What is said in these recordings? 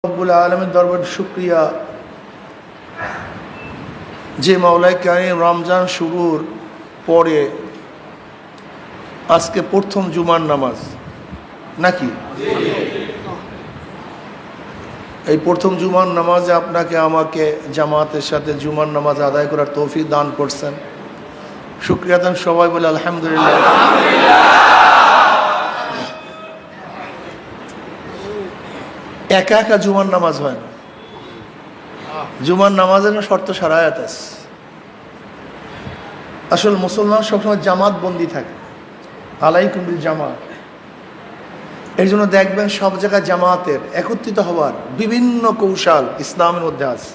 রব্বুল আলামিন দরবারে শুকরিয়া যে মাওলাই কারীম রমজান শুরুর পরে আজকে প্রথম জুমার নামাজ নাকি এই প্রথম জুমার নামাজে আপনাকে আমাকে জামাতের সাথে জুমার নামাজ আদায় করার তৌফিক দান করছেন। শুকরিয়া দেন সবাই বলে আলহামদুলিল্লাহ। একা একা জুমার নামাজ হয় না, জুমার নামাজের শর্ত সারায়াত আছে। আসল মুসলমান সবসময় জামাত বন্দি থাকে, আলাইকুম বিল জামাত। এর জন্য দেখবেন সব জায়গায় জামাতের একত্রিত হওয়ার বিভিন্ন কৌশল ইসলামের মধ্যে আছে।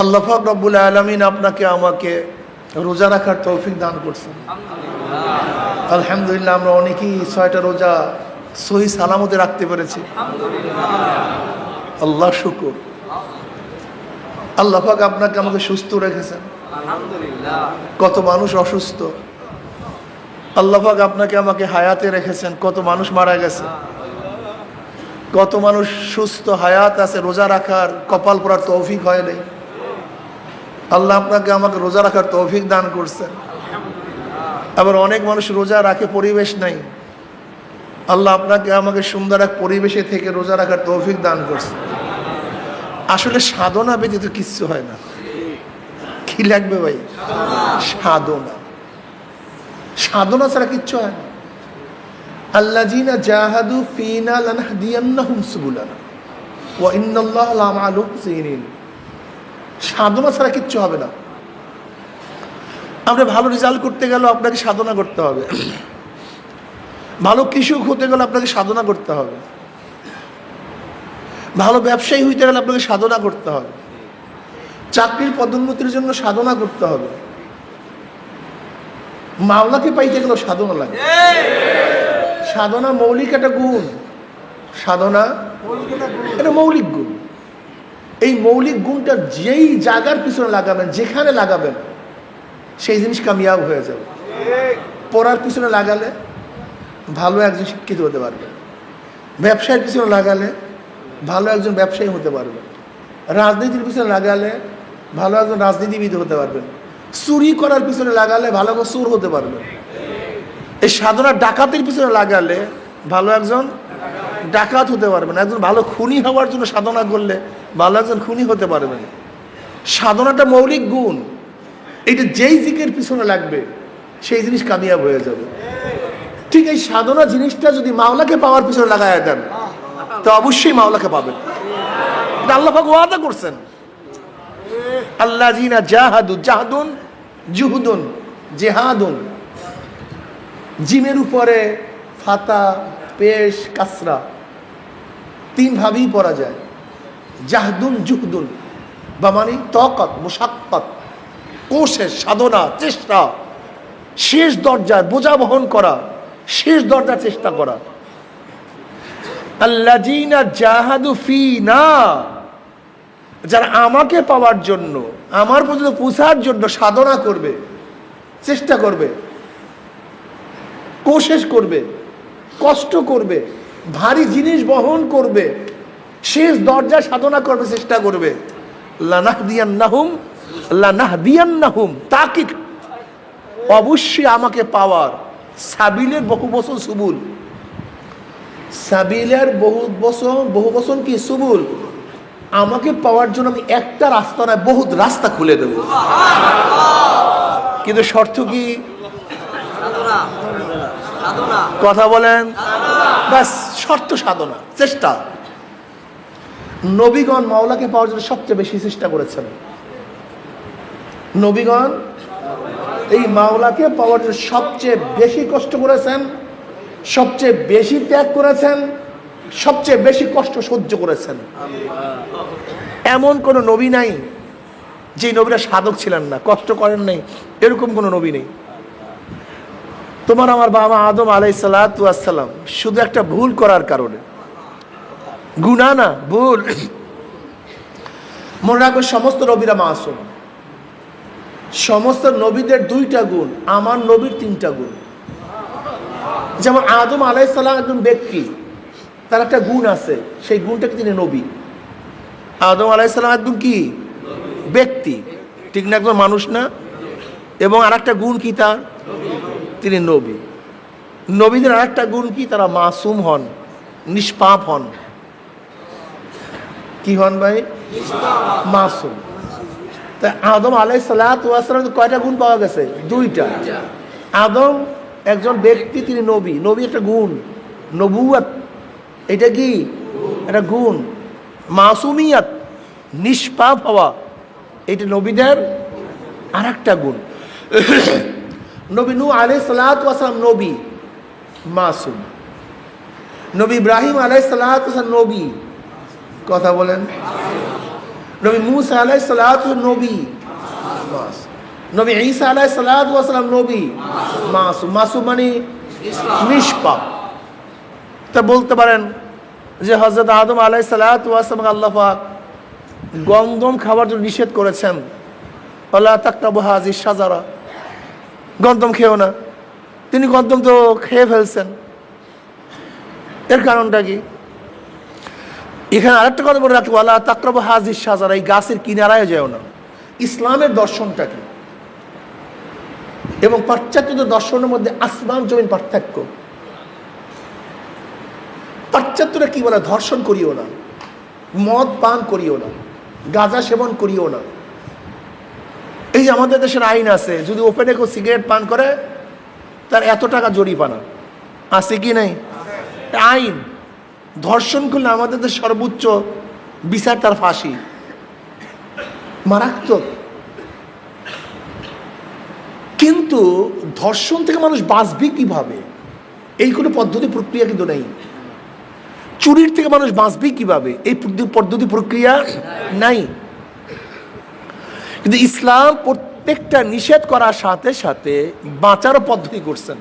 আল্লাহ পাক রব্বুল আলামিন আপনাকে আমাকে রোজা রাখার তৌফিক দান করছেন আলহামদুলিল্লাহ। আমরা অনেকেই 6টা রোজা সহি সালামতে রাখতে পেরেছি, আল্লাহ শুকর। আল্লাহ পাক আপনাকে আমাকে সুস্থ রেখেছেন, কত মানুষ অসুস্থ। আল্লাহ পাক আপনাকে আমাকে হায়াতে রেখেছেন, কত মানুষ মারা গেছে। কত মানুষ সুস্থ হায়াত আছে, রোজা রাখার কপাল পড়ার তৌফিক হয় নাই। আল্লাহ আপনাকে আমাকে রোজা রাখার তৌফিক দান করছেন। আবার অনেক মানুষ রোজা রাখে, পরিবেশ নাই। আল্লাহ আপনাকে আমাকে সুন্দর এক পরিবেশে থেকে রোজা রাখার তৌফিক দান করছে। আসলে সাধনা ব্যতীত কিচ্ছু হয় না। কি লাগবে ভাই? সাধনা, সাধনা ছাড়া কিচ্ছু হয় না। আল্লাযীনা জাহাদু ফীনা লানাহদিয়ান্নাহুম সুবুলানা ওয়া ইন্নাল্লাহা লামাআল মুহসিনিন। সাধনা ছাড়া কিচ্ছু হবে না। আমরা ভালো রেজাল্ট করতে গেলে আপনাকে সাধনা করতে হবে, ভালো কৃষক হতে গেলে আপনাকে সাধনা করতে হবে, ভালো ব্যবসায়ী হইতে গেলে আপনাকে সাধনা করতে হবে, চাকরির পদোন্নতির জন্য সাধনা করতে হবে, মাওলাকে পাইতে গেলে সাধনা লাগে। সাধনা মৌলিক একটা গুণ, সাধনা এটা মৌলিক গুণ। এই মৌলিক গুণটা যেই জায়গার পিছনে লাগাবেন, যেখানে লাগাবেন, সেই জিনিস কামিয়াব হয়ে যাবে। পড়ার পিছনে লাগালে ভালো একজন শিক্ষিত হতে পারবে, ব্যবসায়ের পিছনে লাগালে ভালো একজন ব্যবসায়ী হতে পারবে, রাজনীতির পিছনে লাগালে ভালো একজন রাজনীতিবিদ হতে পারবেন, চুরি করার পিছনে লাগালে ভালো একজন চোর হতে পারবেন। এই সাধনা ডাকাতের পিছনে লাগালে ভালো একজন ডাকাত হতে পারবেন। একজন ভালো খুনি হওয়ার জন্য সাধনা করলে ভালো একজন খুনি হতে পারবেন। সাধনাটা মৌলিক গুণ, এইটা যেই দিকের পিছনে লাগবে সেই জিনিস কামিয়াব হয়ে যাবে। ঠিক এই সাধনা জিনিসটা যদি মাওলাকে পাওয়ার পিছনে লাগায় দেন তো অবশ্যই মাওলাকে পাবেন। এটা আল্লাহ পাক ওয়াদা করছেন। আল্লাযীনা জাহাদু, জাহাদুন জুহুদুন জিহাদুন, জিমের উপরে ফাতা পেশ কাসরা 3 ভাবেই পড়া যায়। জাহদুন জুহদুন বা মানে তাকাত মুশাক্কাত, কোশেষ, সাধনা, চেষ্টা, শেষ দরজার বোঝা বহন করা, শেষ দরজার চেষ্টা করা। আল্লাযীনা জাহাদু ফীনা, যারা আমাকে পাওয়ার জন্য, আমার পর্যন্ত পৌঁছার জন্য সাধনা করবে, চেষ্টা করবে, কোশেষ করবে, কষ্ট করবে, ভারী জিনিস বহন করবে, শেষ দরজা সাধনা করবে, চেষ্টা করবে। লানাহদিয়ান্নাহুম তাকি, অবশ্যই আমাকে পাওয়ার সাবিলের বহু বছর সুবুল। সাবিলের বহু বছর কি সুবুল, আমাকে পাওয়ার জন্য আমি একটা রাস্তা নয় বহুত রাস্তা খুলে দেব। কিন্তু শর্ত কি? কথা বলেন, ব্যাস শর্ত সাধনা, চেষ্টা। নবীগণ মাওলাকে পাওয়ার জন্য সবচেয়ে বেশি চেষ্টা করেছেন। নবীগণ এই মাওলাকে পাওয়ার জন্য সবচেয়ে বেশি কষ্ট করেছেন, সবচেয়ে বেশি ত্যাগ করেছেন, সবচেয়ে বেশি কষ্ট সহ্য করেছেন। এমন কোন নবী নাই যে নবীরা সাধক ছিলেন না, কষ্ট করেন নাই, এরকম কোন নবী নেই। তোমার আমার বাবা আদম আলাইহিস সালাতু ওয়াস সালাম শুধু একটা ভুল করার কারণে, গুনাহ না, ভুল। মনে রাখবে সমস্ত নবীরা মাসুম। সমস্ত নবীদের 2টা গুণ, আমার নবীর 3টা গুণ। যেমন আদম আলাইহিস সালাম একজন ব্যক্তি, তার একটা গুণ আছে, সেই গুণটাকে তিনি নবী। আদম আলাইহিস সালাম একদম কি ব্যক্তি, ঠিক না, একজন মানুষ না। এবং আর একটা গুণ কি তার, তিনি নবী। নবীদের আর একটা গুণ কি, তারা মাসুম হন, নিষ্পাপ হন। কি হন ভাই? মাসুম। তা আদম আলাইহিস সালাম কয়টা গুণ পাওয়া গেছে? দুইটা। আদম একজন ব্যক্তি, তিনি নবী। নবী একটা গুণ, নবুয়ত, এটা কি একটা গুণ। মাসুমিয়াত, নিষ্পাপ হওয়া, এটা নবীদের আর একটা গুণ। নবী নূহ আলাইহিস সালাম নবী, মাসুম। নবী ইব্রাহিম আলাইহিস সালাম নবী, কথা বলেন। নবী মূসা আলাইহিস সালাম নবী, মাসুম। নবী ঈসা আলাইহিস সালাম নবী, মাসুম। মাসুম মানে নিষ্পাপ। তা বলতে পারেন যে হযরত আদম আলাইহিস সালাম আল্লাহ পাক গন্ধম খাবার জন্য নিষেধ করেছেন, ওয়ালা তাকরাবু হাযিহিশ শাজারা, গন্ধম খেও না। তিনি গন্ধম তো খেয়ে ফেলছেন, এর কারণটা কি? এখানে আরেকটা কথা বলে রাখি, ওয়ালা তাকরাবু হাযিহিশ শাজারা, এই গাছের কিনারায় যেও না। ইসলামের দর্শনটা কি এবং পাশ্চাত্যদের দর্শনের মধ্যে আসমান জমিন পার্থক্য। পাশ্চাত্যরা কি বলে? ধর্ষণ করিও না, মদ পান করিও না, গাঁজা সেবন করিও না। এই যে আমাদের দেশের আইন আছে, যদি ওপেনে কেউ সিগারেট পান করে তার এত টাকা জরিমানা আছে কি নাই? আইন। ধর্ষণ করলে আমাদের দেশের সর্বোচ্চ বিচার তার ফাঁসি, মারাত্মক। কিন্তু ধর্ষণ থেকে মানুষ বাঁচবে কিভাবে, এই কোনো পদ্ধতি প্রক্রিয়া কিন্তু নেই। চুরির থেকে মানুষ বাঁচবে কিভাবে, এই পদ্ধতি প্রক্রিয়া নাই। কিন্তু ইসলাম প্রত্যেকটা নিষেধ করার সাথে সাথে বাঁচারও পদ্ধতি করছেন।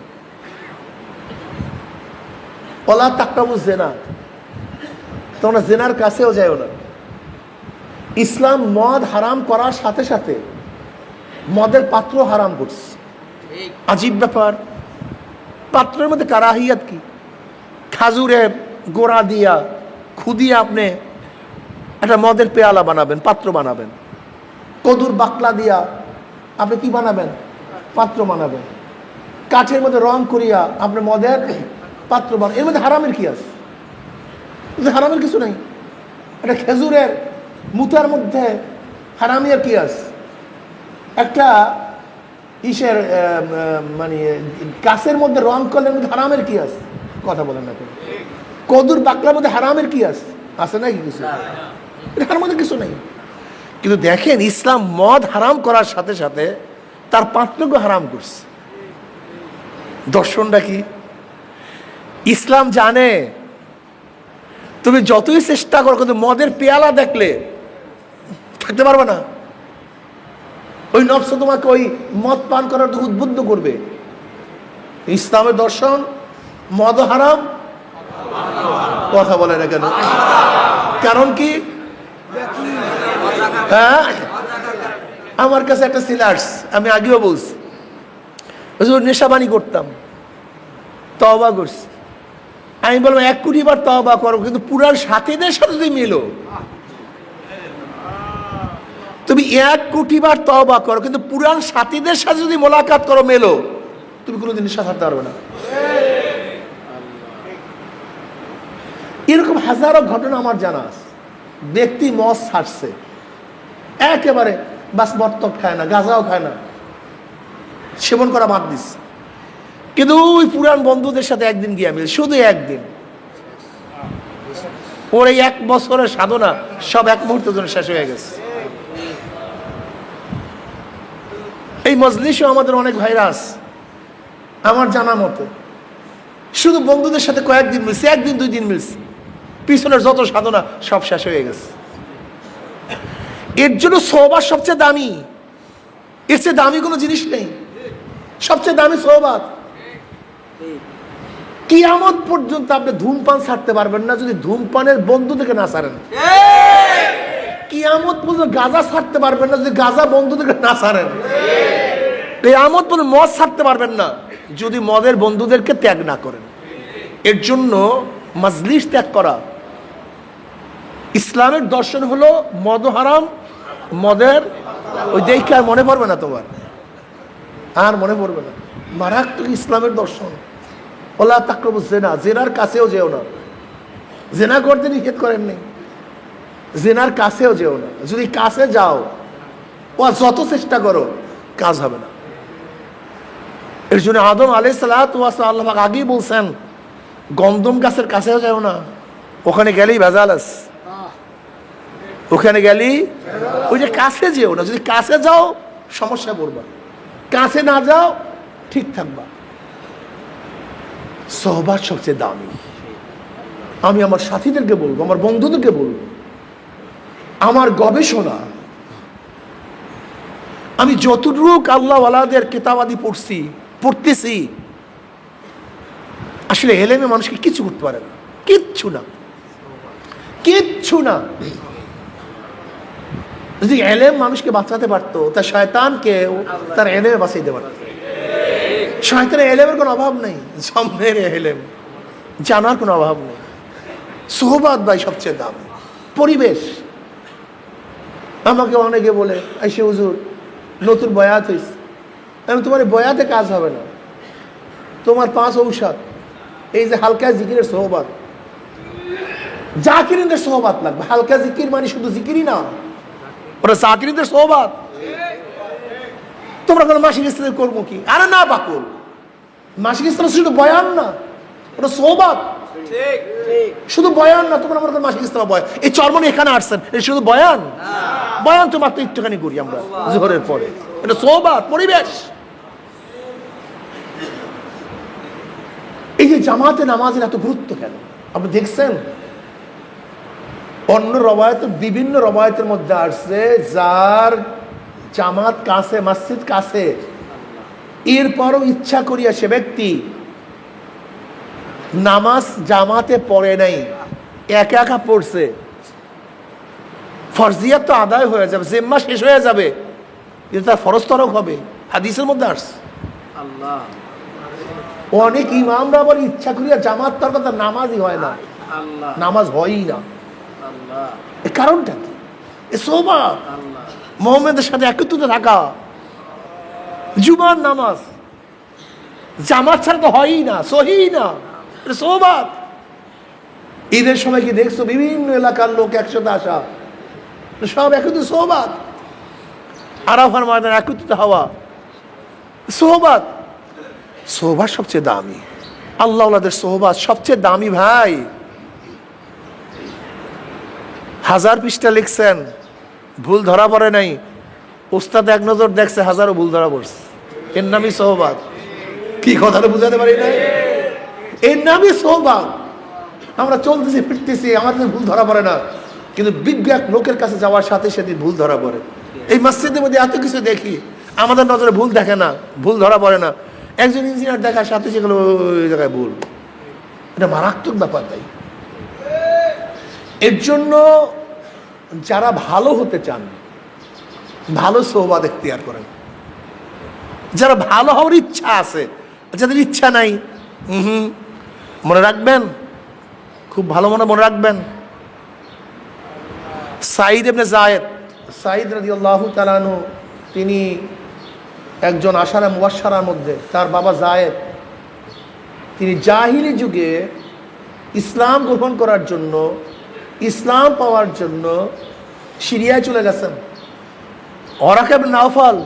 ওয়ালা তাকরাবু জিনা, তোমরা জিনার কাছেও যাও না। ইসলাম মদ হারাম করার সাথে সাথে মদের পাত্র হারাম করছে। আজীব ব্যাপার। পাত্রের মধ্যে কারাহিয়াত কি? খাজুরের গোড়া দিয়া খুদিয়ে আপনি একটা মদের পেয়ালা বানাবেন, পাত্র বানাবেন। কদুর বাকলা দিয়া আপনি কি বানাবেন? পাত্র বানাবেন। কাঠের মধ্যে রং করিয়া আপনি মদের পাত্র বানাবেন। এর মধ্যে হারামের কি আছে? হারামের কিছু নেই। একটা খেজুরের মুতার মধ্যে হারামিয়ার কি আছে? একটা ইসের মানে গাছের মধ্যে রং করলে মধ্যে হারামের কি আছে? কথা বলেন না কেন? কদুর বাকলার মধ্যে হারামের কি আছে নাকি কিছু? এটার মধ্যে কিছু নেই। কিন্তু দেখেন, ইসলাম মদ হারাম করার সাথে সাথে তার পাত্রকে হারাম করছে। দর্শনটা কি? ইসলাম জানে তুমি যতই চেষ্টা করো, কিন্তু মদের পেয়ালা দেখলে থাকতে পারবে না। ওই নফস তোমাকে ওই মদ পান করার উদ্বুদ্ধ করবে। ইসলামের দর্শন মদ হারাম, কথা বলে না কেন? কারণ কি? হ্যাঁ, আমার কাছে একটা সিলার্স, আমি আগেও বলছি, নেশাবানি করতাম, তওবা করছি। আমি বললাম 1 কোটি বার তওবা করো, কিন্তু পুরান সাথীদের সাথে যদি মিলো, তুমি 1 কোটি বার তওবা করো, কিন্তু পুরান সাথীদের সাথে যদি মোলাকাত করো, মেলো, তুমি কোনোদিন নেশা ছাড়তে পারবে না। এরকম হাজারো ঘটনা আমার জানা আছে। ব্যক্তি মদ ছাড়ছে, একেবারে বাস মর্তক খায় না, গাঁজাও খায় না, সেবন করা বাদ দিচ্ছে, কিন্তু ওই পুরান বন্ধুদের সাথে একদিন গিয়ে মিল, শুধু একদিন, ওর এই 1 বছরের সাধনা সব এক মুহূর্তের জন্য শেষ হয়ে গেছে। এই মজলিসেও আমাদের অনেক ভাইরাস আমার জানা মতো শুধু বন্ধুদের সাথে কয়েকদিন মিলছে, 1 দিন 2 দিন মিলছে, পিছনের যত সাধনা সব শেষ হয়ে গেছে। এর জন্য সওবাত সবচেয়ে দামি, এর চেয়ে দামি কোনো জিনিস নেই। সবচেয়ে দামি সওবাত। কিয়ামত পর্যন্ত আপনি ধূমপান ছাড়তে পারবেন না যদি ধূমপানের বন্ধু থেকে না ছাড়েন। কিয়ামত পর্যন্ত গাঁজা ছাড়তে পারবেন না যদি গাঁজা বন্ধু থেকে না ছাড়েন। কিয়ামত পর্যন্ত মদ ছাড়তে পারবেন না যদি মদের বন্ধুদেরকে ত্যাগ না করেন। এর জন্য মজলিস ত্যাগ করা। ইসলামের দর্শন হলো মদ হারাম, মদের ওই দেখে আর মনে পড়বে না তোমার, আর মনে পড়বে না। মারাত্মক ইসলামের দর্শন। ওলা তাকরাবু জেনা, জেনার কাছেও যেও না। জেনা করতে নিষেধ করেননি, জেনার কাছেও যেও না। যদি কাছে যাও ও যত চেষ্টা করো কাজ হবে না। এর জন্য আদম আলাইহিস সালাতু ওয়াস সালাম আল্লাহ আগেই বলছেন গন্ধম গাছের কাছেও যাও না, ওখানে গেলেই ভেজাল আছে, ওখানে গেলেই ওই যে কাছে যেও না। যদি কাছে যাও সমস্যা পড়বা, কাছে না যাও ঠিক থাকবা। সোহবাত সবচেয়ে দামি। আমি আমার সাথীদেরকে বলবো, আমার বন্ধুদেরকে বলবো, আমার গবেষণা, আমি যতটুকু আল্লাহওয়ালাদের কিতাবাদি পড়তেছি, আসলে এলেমে মানুষকে কিছু করতে পারে না, কিচ্ছু না, কিচ্ছু না। যদি এলেম মানুষকে বাঁচাতে পারতো, তা শয়তানকে তার এলেমে বাঁচাইতে পারত। শয়তানের এলেমের কোনো অভাব নেই, জন্মের এলেম জানার কোনো অভাব নেই। সোহবাত ভাই সবচেয়ে দাম। পরিবেশ, আমাকে অনেকে বলে আইসে হুজুর নতুন বয়াত হয়েছে, আমি তোমার বয়াতে কাজ হবে না, তোমার 5 ঔষধ, এই যে হালকা জিকিরের সোহবাত, জাকিরিনদের সোহবাত লাগবে। হালকা জিকির মানে শুধু জিকিরই না, ওরা জাকিরিনদের সোহবাত। তোমরা কোনো মাসিক ইস্তেমা করবো কি? আরে না বাকুল, মাসিক ইস্তেমা শুধু বয়ান না, ওটা সোহবাত। শুধু বয়ান না, তোমরা আমার মাসিক ইস্তেমা বয়ান। এই চরমনি এখানে আসছেন, এটা শুধু বয়ান, বয়ান তো মাত্র একটুখানি করি আমরা জোহরের পরে, এটা সোহবাত, পরিবেশ। এই যে জামাতে নামাজের এত গুরুত্ব কেন আপনি দেখছেন? অন্য রবায়তের, বিভিন্ন রবায়তের মধ্যে আসছে যার জামাত কাছে, মসজিদ কাছে, এরপরও ইচ্ছা করিয়া সে ব্যক্তি নামাজ জামাতে পড়ে নাই, একা একা পড়ছে, ফরজিয়াত তো আদায় হয়ে যাবে, জিম্মা শেষ হয়ে যাবে, কিন্তু তার ফরজ তরক হবে। হাদিসের মধ্যে আসছে। অনেক ইমামরা আবার ইচ্ছা করিয়া জামাত তার কথা নামাজই হয় না, নামাজ হয়ই না। এর কারণটা কি? এ সোহবাত, মুহাম্মাদের সাথে একত্রিত থাকা, জুমার নামাজ জামাত ছাড়া তো হয়ই না, সহিই না, এটা সোহবাত। ঈদের সময় কি দেখছো বিভিন্ন এলাকার লোক একসাথে আসা, সব একত্রিত সোহবাত। আরাফার ময়দানে একত্রিত হওয়া, সোহবাত। সোহবাত সবচেয়ে দামি, আল্লাহওয়ালাদের সোহবাত সবচেয়ে দামি ভাই। 1000 পৃষ্ঠা লিখছেন, ভুল ধরা পড়ে নাই, ওস্তাদ এক নজর দেখছে 1000ও ভুল ধরা পড়ছে, এর নামই সোহবাত। কি কথাটা বুঝাতে পারি না? এর নামই সোহবাত। আমরা চলতেছি ফিরতেছি, আমাদের ভুল ধরা পড়ে না, কিন্তু বিজ্ঞ এক লোকের কাছে যাওয়ার সাথে সাথে ভুল ধরা পড়ে। এই মসজিদের মধ্যে এত কিছু দেখি, আমাদের নজরে ভুল দেখে না, ভুল ধরা পড়ে না, একজন ইঞ্জিনিয়ার দেখার সাথে সেগুলো ওই জায়গায় ভুল। এটা মারাত্মক ব্যাপার। তাই এর জন্য যারা ভালো হতে চান, ভালো সোহবাত এখতিয়ার করেন। যারা ভালো হওয়ার ইচ্ছা আছে, যাদের ইচ্ছা নাই, মনে রাখবেন, খুব ভালো মনে রাখবেন, সাঈদ ইবনে যায়েদ, সাঈদ রাদিয়াল্লাহু তাআলা আনহু, তিনি একজন আশারা মুবাশশারার মধ্যে, তার বাবা যায়েদ, তিনি জাহিলি যুগে ইসলাম গ্রহণ করার জন্য, ইসলাম পাওয়ার জন্য সিরিয়ায় চলে গেছেন। ওরাকা ইবনে নাওফাল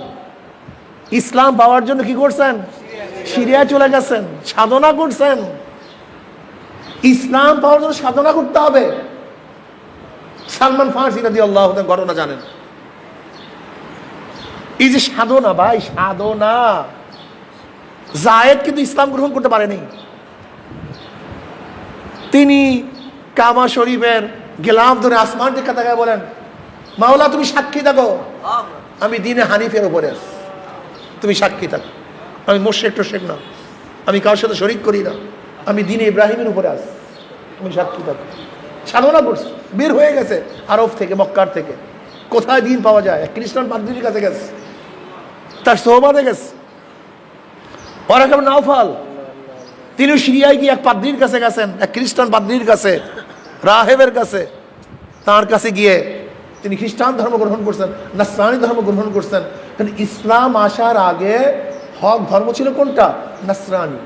ইসলাম পাওয়ার জন্য কি করছেন? সিরিয়ায় চলে গেছেন, সাধনা করছেন। ইসলাম পাওয়ার জন্য সাধনা করতে হবে। সালমান ফারসি রাদিয়াল্লাহু তাআলা ঘটনা জানেন। এই যে সাধনা ভাই, সাধনা, যায়েদ কিন্তু ইসলাম গ্রহণ করতে পারেনি। তিনি কাবা শরীফের গেলাম ধরে আসমান দিকে তাকায় বলেন, মাওলা তুমি সাক্ষী থাকো, আমি দ্বীনে হানিফের উপরে আছি, তুমি সাক্ষী থাকো, আমি মুশরিক টুশরিক না, আমি কারোর সাথে শরিক করি না, আমি দ্বীনে ইব্রাহিমের উপরে আছি, তুমি সাক্ষী থাকো। সাধনা করছে, বের হয়ে গেছে আরব থেকে, মক্কার থেকে, কোথায় দিন পাওয়া যায়, খ্রিস্টান পাদ্রীর কাছে গেছে, তার সোহবাতে গেছে। ওরাকা ইবনে নাওফাল তিনি সিরিয়ায় গিয়ে এক পাদ্রির কাছে গেছেন, এক খ্রিস্টান পাদ্রির কাছে, রাহেবের কাছে। তার কাছে গিয়ে তিনি খ্রিস্টান ধর্ম গ্রহণ করছেন, নাসরানি ধর্ম গ্রহণ করছেন। কারণ ইসলাম আসার আগে হক ধর্ম ছিল কোনটা? নাসরানি,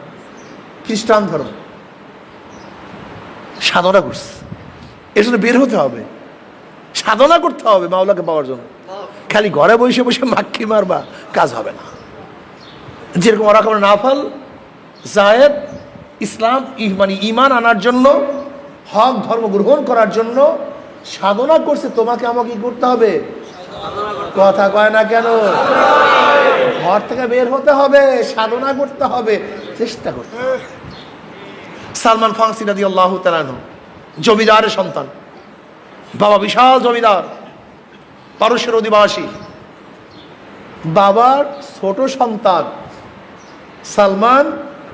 খ্রিস্টান ধর্ম। সাধনা করছে, এর জন্য বের হতে হবে, সাধনা করতে হবে মাওলাকে পাওয়ার জন্য। খালি ঘরে বসে বসে মাক্কি মারবা, কাজ হবে না। যেরকম ওরা করে নাফল জায়েদ ইসলাম মানে ইমান আনার জন্য, হক ধর্ম গ্রহণ করার জন্য সাধনা করছে, তোমাকে আমাকে কি করতে হবে? কথা কয় না কেন? ঘর থেকে বের হতে হবে, সাধনা করতে হবে, চেষ্টা করতে হবে। সালমান ফার্সি রাদিয়াল্লাহু তাআলা আনহু জমিদারের সন্তান, বাবা বিশাল জমিদার, পারস্যের অধিবাসী। বাবার ছোট সন্তান সালমান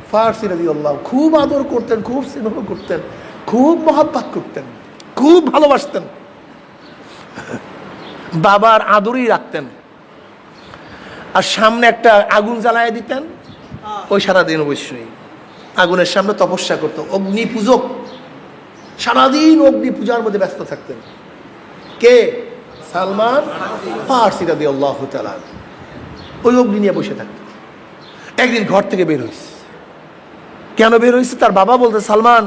ফার্সি রাদিয়াল্লাহু খুব আদর করতেন, খুব স্নেহ করতেন, খুব মহব্বত করতেন, খুব ভালোবাসতেন, বাবার আদরই রাখতেন। আর সামনে একটা আগুন জ্বালায় দিতেন, ওই সারাদিন অবশ্যই আগুনের সামনে তপস্যা করত, অগ্নি পূজক, সারাদিন অগ্নি পূজার মধ্যে ব্যস্ত থাকতেন। কে? সালমান ফার্সি রাদিয়াল্লাহু তাআলা। ওই অগ্নি নিয়ে বসে থাকতেন। একদিন ঘর থেকে বের হয়েছে। কেন বের হয়েছে? তার বাবা বলতে, সালমান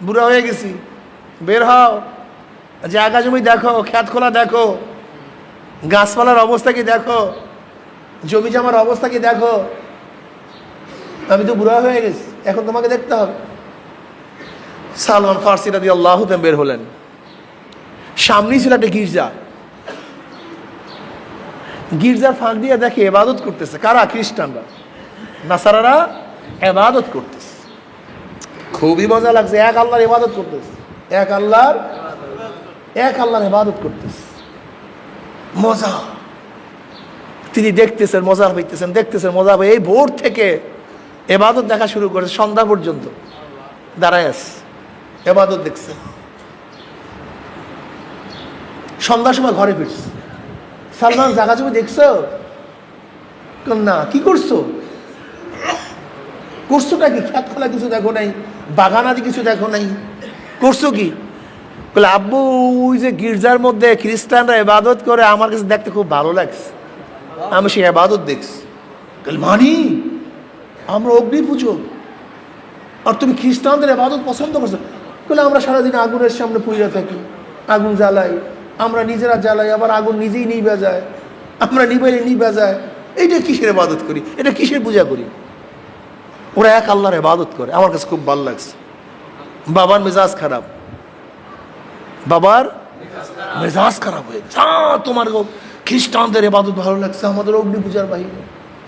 বুড়া হয়ে গেছি, বের হও, জায়গা জমি দেখো, খেত খোলা দেখো, গাছপালার অবস্থা কি দেখো, জমি জমার অবস্থা কি দেখো, আমি তো বুড়া হয়ে গেছি, এখন তোমাকে দেখতে হবে। সালমান ফার্সি রাদিয়াল্লাহু তাআলা বের হলেন। সামনেই ছিল একটা গির্জা, গির্জার ফাঁক দিয়ে দেখে ইবাদত করতেছে কারা? খ্রিস্টানরা, নাসারারা ইবাদত করতেছে। খুবই মজা লাগছে, এক আল্লাহর ইবাদত করতেছে, এক আল্লাহর ইবাদত করতেছে, মজা। তিনি দেখতেছেন, মজা পাইতেছেন, দেখতেছেন, মজা পাই। এই ভোর থেকে ইবাদত দেখা শুরু করেছে, সন্ধ্যা পর্যন্ত দাঁড়ায় আছে, ইবাদত দেখছে। সন্ধ্যার সময় ঘরে ফিরছে। সালমান, জায়গা জমি দেখছো? না। কি করছো? করছোটা কি? খেত খোলা কিছু দেখো নাই, বাগান আদি কিছু দেখো নাই, করছো কি? বলে, আব্বু ওই যে গির্জার মধ্যে খ্রিস্টানরা ইবাদত করে, আমার কাছে দেখতে খুব ভালো লাগছে, আমি সেই ইবাদত দেখছি। মানি আমরা অগ্নি পুজো, আর তুমি খ্রিস্টানদের ইবাদত পছন্দ করছো? বলে, আমরা সারাদিন আগুনের সামনে পুজো থাকি, আগুন জ্বালাই, আমরা নিজেরা জ্বালাই, আবার আগুন নিজেই নিভে যায়, আমরা নিবাইলে নিভে যায়। এইটা কিসের ইবাদত করি? এটা কিসের পূজা করি? ওরা এক আল্লাহর ইবাদত করে, আমার কাছে খুব ভালো লাগছে। বাবার মেজাজ খারাপ, বাবার মেজাজ খারাপ হয়ে, তোমার খ্রিস্টানদের ইবাদত ভালো লাগছে, আমাদের অগ্নি পূজার বাহিরে,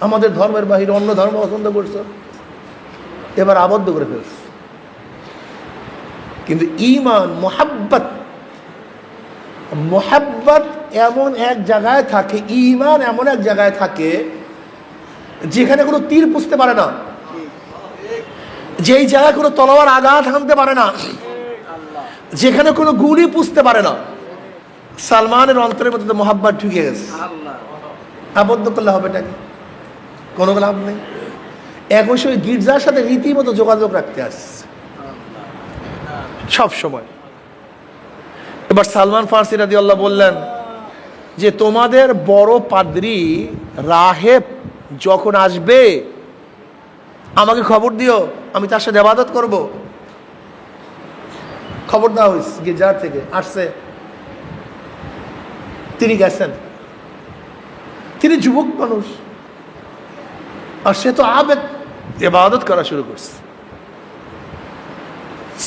আমাদের ধর্মের বাহিরে অন্য ধর্ম পছন্দ করছো, এবার আবদ্ধ করে ফেলছে। কিন্তু ঈমান, মোহাব্বত এমন এক জায়গায় থাকে, ঈমান এমন এক জায়গায় থাকে যেখানে কোনো তীর পুষতে পারে না, যেই জায়গায় কোনো তলোয়ার আঘাত হানতে পারে না, যেখানে কোনো গুলি পুষতে পারে না। সালমানের অন্তরের মধ্যে মোহাব্বত ঢুকে গেছে। আবদ্ধ করলে হবে নাকি? কোনো লাভ নেই। এখন সে গির্জার সাথে রীতিমতো যোগাযোগ রাখতে আসছে সব সময়। এবার সালমান ফার্সি রাদিয়াল্লাহু বললেন যে, তোমাদের বড় পাদ্রী রাহেব যখন আসবে আমাকে খবর দিও, আমি তার সাথে ইবাদত করব। খবর দেওয়া হয়েছে, গির্জার থেকে আসছে, তিনি গেছেন। তিনি যুবক মানুষ, আর সে তো আবেদ, ইবাদত করা শুরু করছে।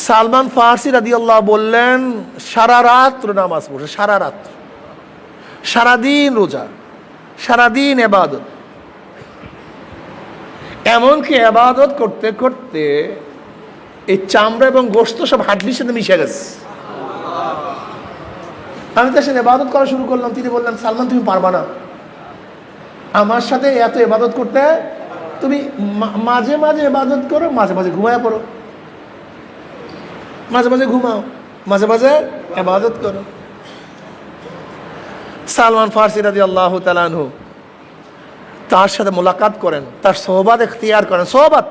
সালমান ফার্সি রাদিয়াল্লাহু বললেন, সারা রাত্র নামাজ পড়ছে, সারা রাত্র, সারাদিন রোজা, সারাদিন ইবাদত। এমনকি ইবাদত করতে করতে এই চামড়া এবং গোশত সব হাড্ডির সাথে মিশে গেছে। আমি তার সাথে ইবাদত করা শুরু করলাম। তিনি বললেন, সালমান তুমি পারবা না আমার সাথে এত ইবাদত করতে, তুমি মাঝে মাঝে ইবাদত করো, মাঝে মাঝে ঘুমায় পড়ো, মাঝে মাঝে ঘুমাও, মাঝে মাঝে ইবাদত করো। সালমান ফার্সি রাদিয়াল্লাহু তাআলা আনহু তার সাথে মোলাকাত করেন, তার সোহবাত এখতিয়ার করেন। সোহবাত